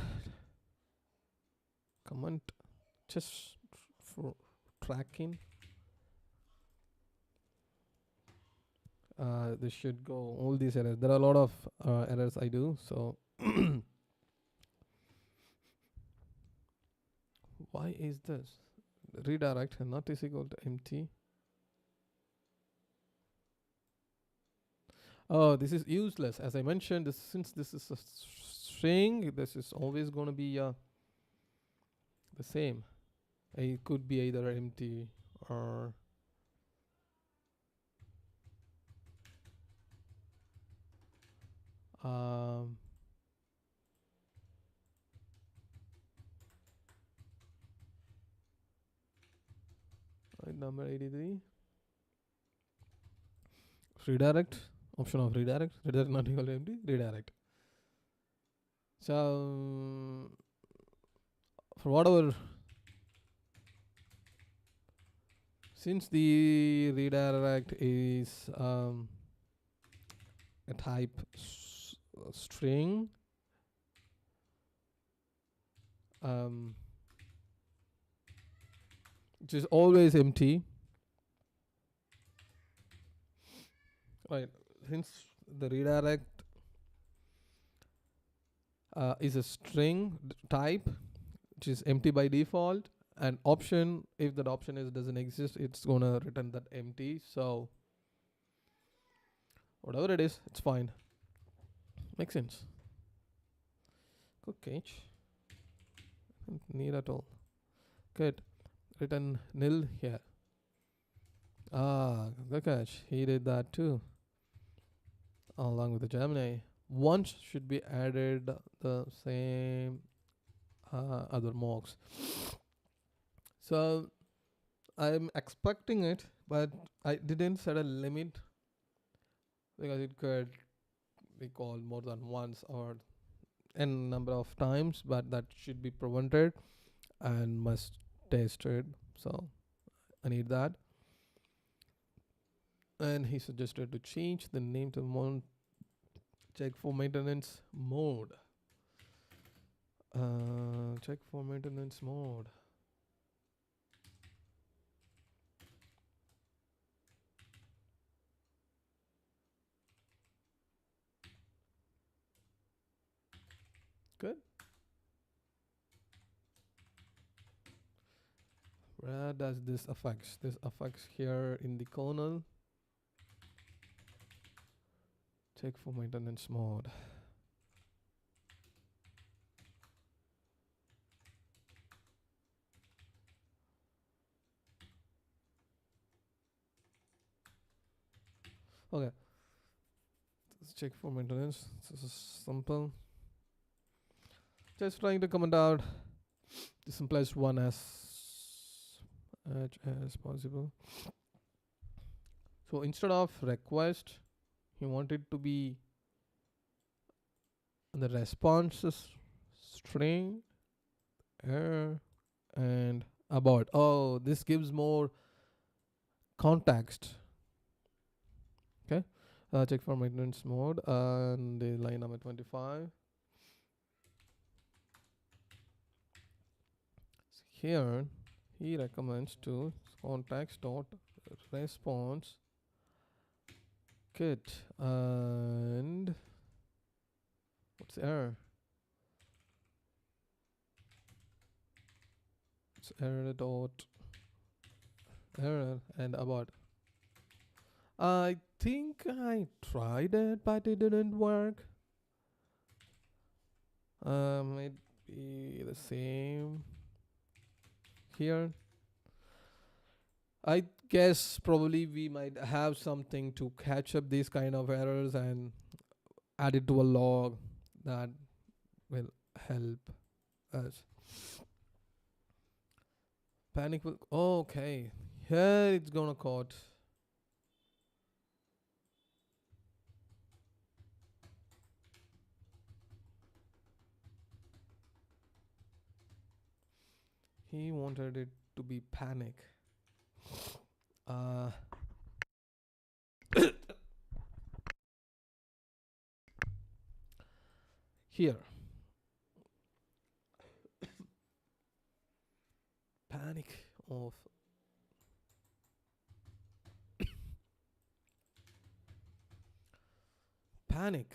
Comment just for tracking. This should go all these errors. There are a lot of errors I do, so why is this redirect not is equal to empty? Oh, this is useless. As I mentioned, this, since this is a string, this is always going to be the same. It could be either empty or number 83. Redirect, option of redirect not equal to empty, redirect. So for whatever, since the redirect is a type string, which is always empty, right? Since the redirect is a string type which is empty by default, and option, if that option is doesn't exist, it's gonna return that empty. So whatever it is, it's fine. Makes sense. Good catch. Don't need at all. Good. Return nil here. Good catch. He did that too, along with the Gemini. Once should be added the same other mocks. So I'm expecting it, but I didn't set a limit because it could be called more than once or n number of times, but that should be prevented and must tested. So I need that. And he suggested to change the name to check for maintenance mode. Check for maintenance mode. Good. Where does this affects? This affects here in the kernel. Check for maintenance mode. Okay. Let's check for maintenance. This is simple. Just trying to comment out the simplest one as much as possible. So instead of request, he wanted to be the responses string error and about. Oh, this gives more context. Okay. Check for maintenance mode and the line number 25. Here he recommends to context dot response kit and What's error? It's error dot error and abort. I think I tried it, but it didn't work. Might be the same here. I guess probably we might have something to catch up these kind of errors and add it to a log that will help us. Panic will. Okay, here it's gonna caught. He wanted it to be panic. Uh, here, panic of panic.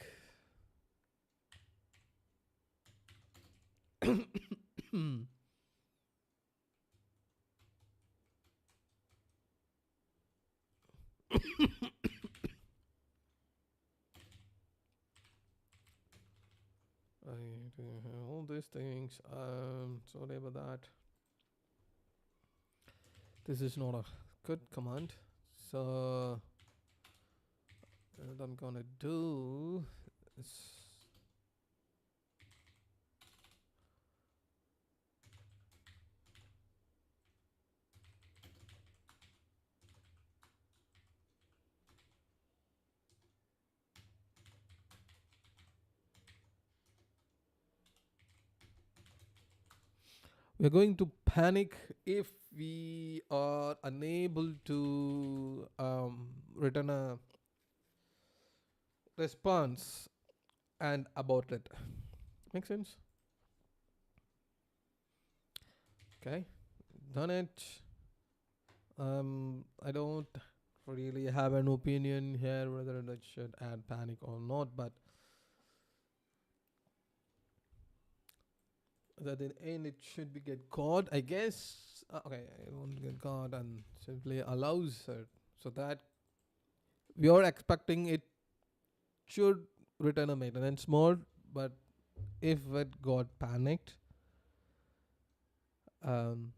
I do have all these things. Sorry about that. This is not a good command. So what I'm gonna do is we're going to panic if we are unable to return a response and abort it. Make sense? Okay, done it. I don't really have an opinion here whether it should add panic or not, but that in end it should be get caught. I guess. Okay, it won't get caught and simply allows it so that we are expecting it should return a maintenance mode, but if it got panicked, um,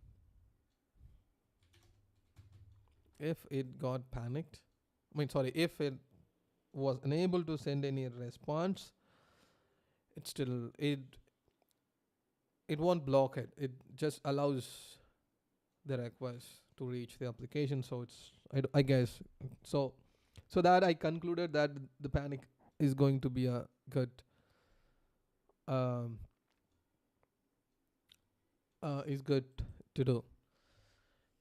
if it got panicked, if it was unable to send any response, it still it won't block it. It just allows the request to reach the application. So it's I guess so. So that I concluded that the panic is going to be a good um, is good to do.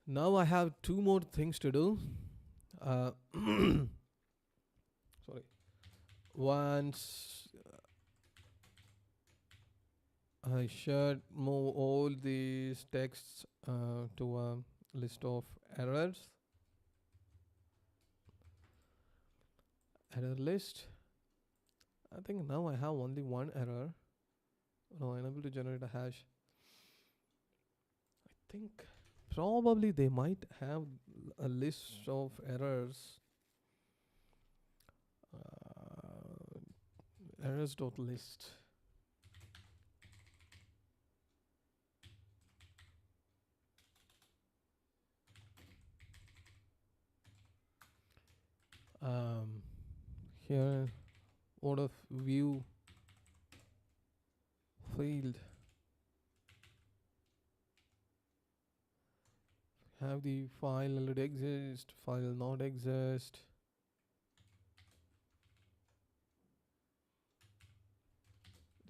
Now I have two more things to do. Uh, sorry. Once I should move all these texts to a list of errors. Error list. I think now I have only one error. No, unable to generate a hash. I think probably they might have a list of errors. Errors.list. Here, out of view field. Have the file already exist, file not exist.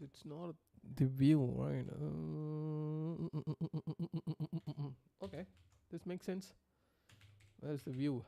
It's not the view, right? Okay, this makes sense. Where's the view?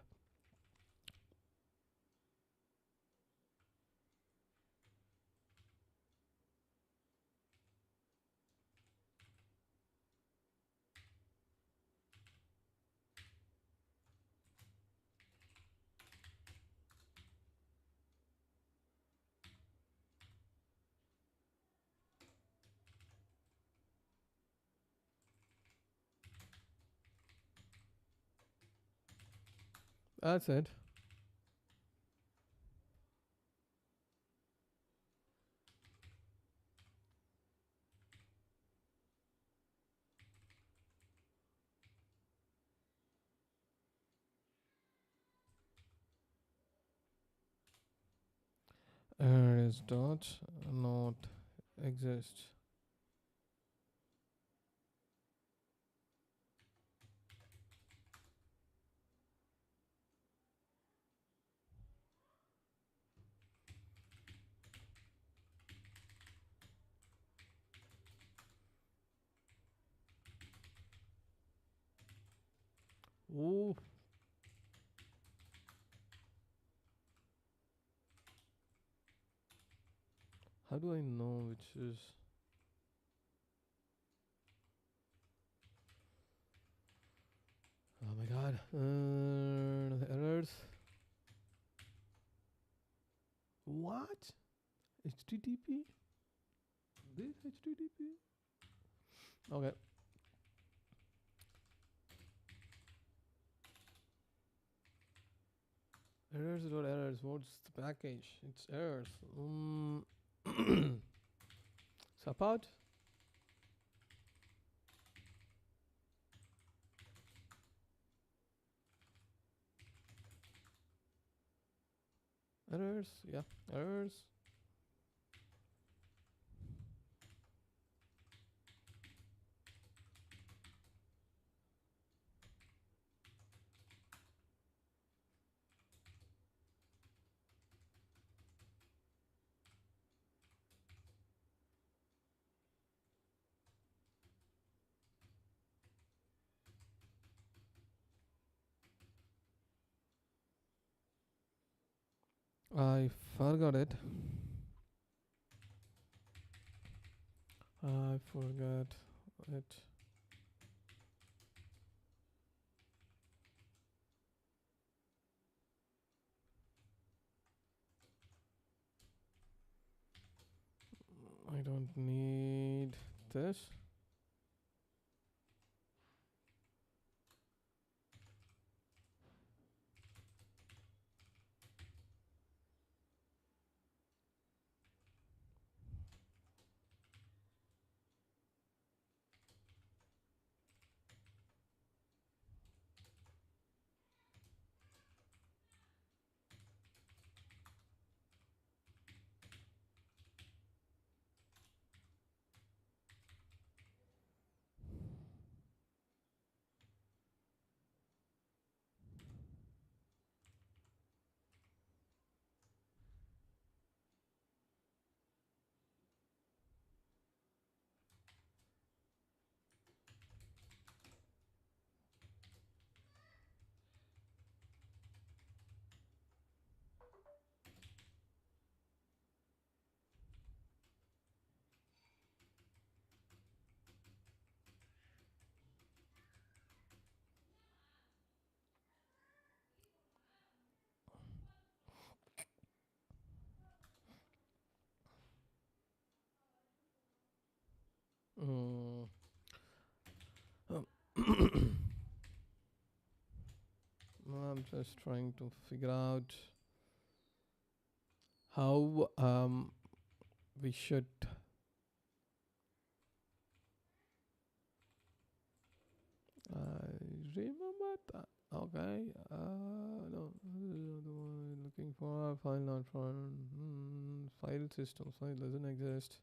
That's it. Is dot not exist. Ooh. How do I know which is? Oh my god. Errors. What? HTTP? This HTTP? Okay. Errors dot errors. What's the package? It's errors. Support. Errors. Yeah. Errors. I forgot it. I forgot it. I don't need this. Mm. Um, I'm just trying to figure out how we should. I remember that. Okay. No, this is the one we're looking for. File not found. File system. File doesn't exist.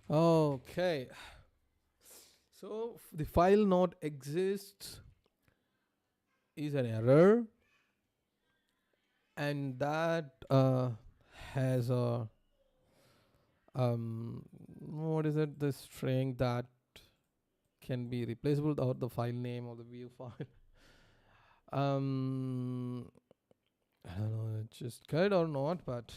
Okay. So the file not exists is an error, and that has a what is it? The string that can be replaceable, or the file name or the view file. um, I don't know, it's just good or not, but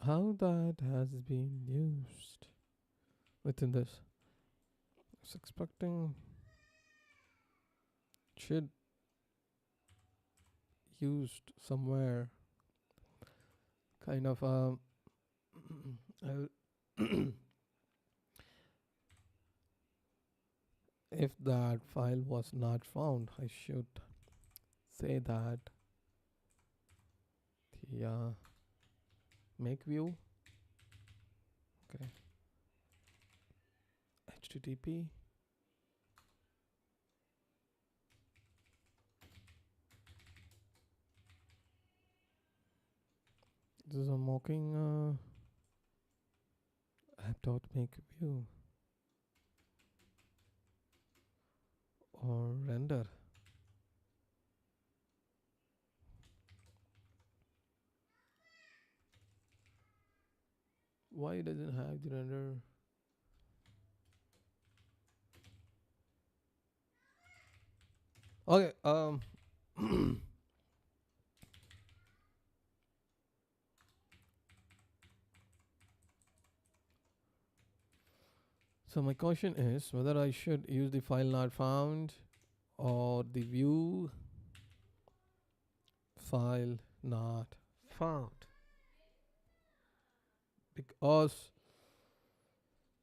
how that has been used within this. I was expecting should used somewhere, kind of if that file was not found, I should say that the make view, okay, http this is a mocking app.make view or render. Why it doesn't have the render? Okay, so my question is whether I should use the file not found or the view file not found, because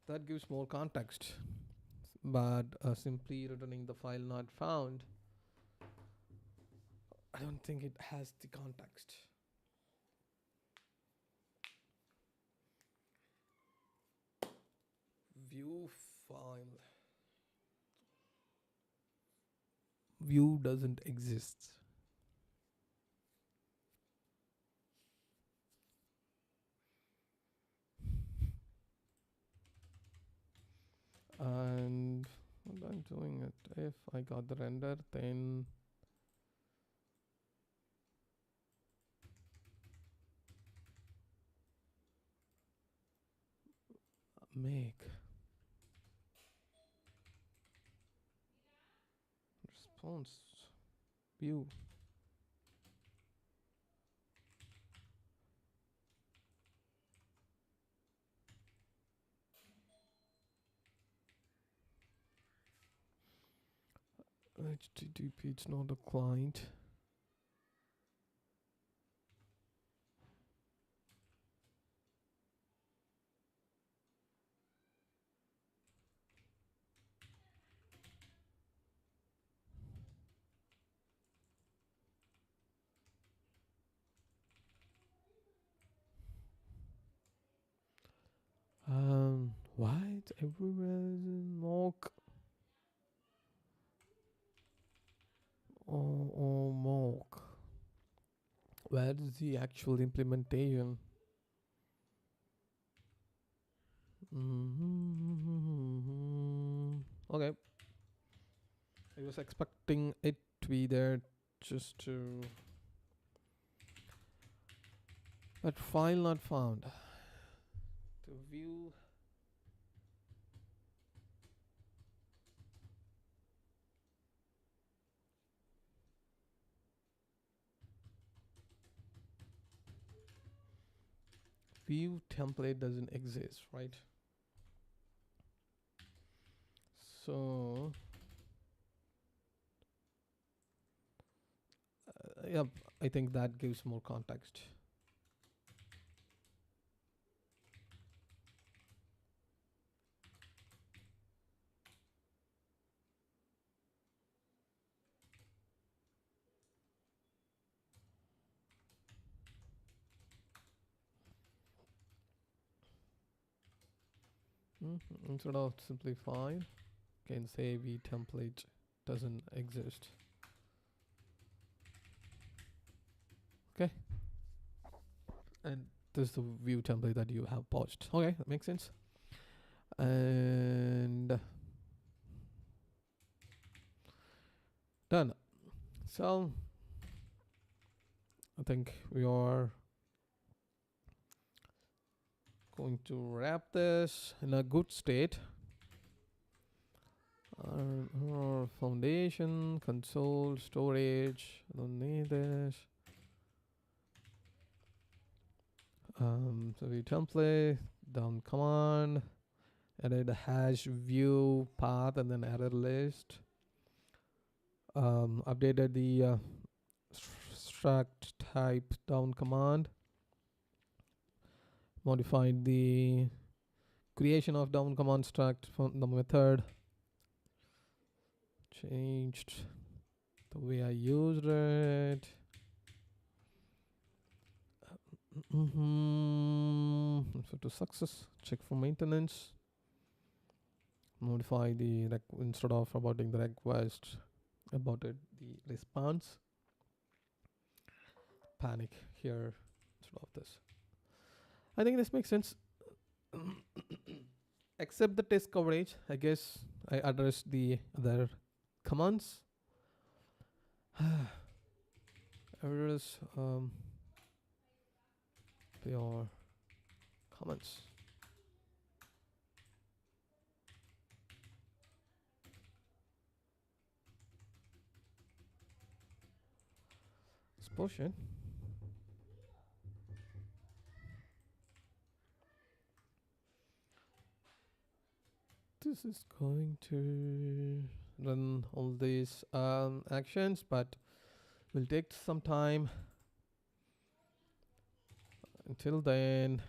that gives more context. But simply returning the file not found, I don't think it has the context. View file. View doesn't exist. And what I'm doing it, if I got the render, then make response view. HTTP, it's not a client. Why it's everywhere is in mock or mock? Where is the actual implementation? Okay, I was expecting it to be there just to, but file not found. To view. View template doesn't exist, right? So yeah, I think that gives more context. Instead of simplify, can say v template doesn't exist. Okay, and this is the view template that you have paused. Okay, that makes sense. And done. So I think we are going to wrap this in a good state. Our foundation, console, storage. I don't need this. So we template, down command, added a hash view path, and then added list. Updated the struct type down command. Modified the creation of down command struct from the method. Changed the way I used it. So to success, check for maintenance. Modify the instead of aborting the request, aborted the response. Panic here instead of this. I think this makes sense. Except the test coverage, I guess I addressed the other commands. Errors, your comments. This portion. This is going to run all these actions, but will take some time. Until then,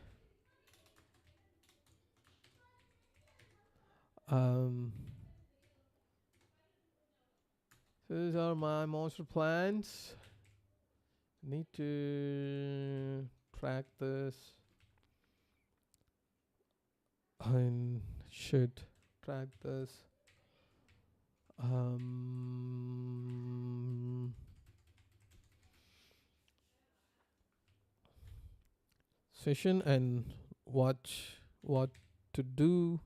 these are my monster plans. Need to track this. I should track this. Session and watch what to do,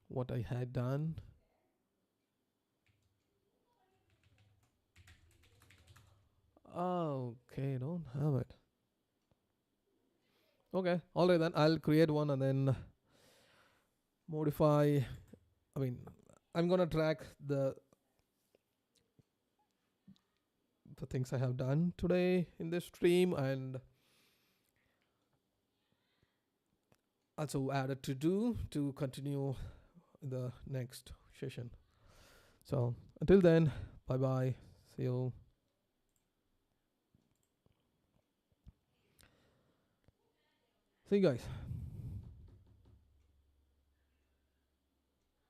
what I had done. Okay, don't have it. Okay, alright then, I'll create one and then modify. I mean, I'm gonna track the things I have done today in this stream and also add a to do to continue the next session. So until then, bye bye. See you. See you guys.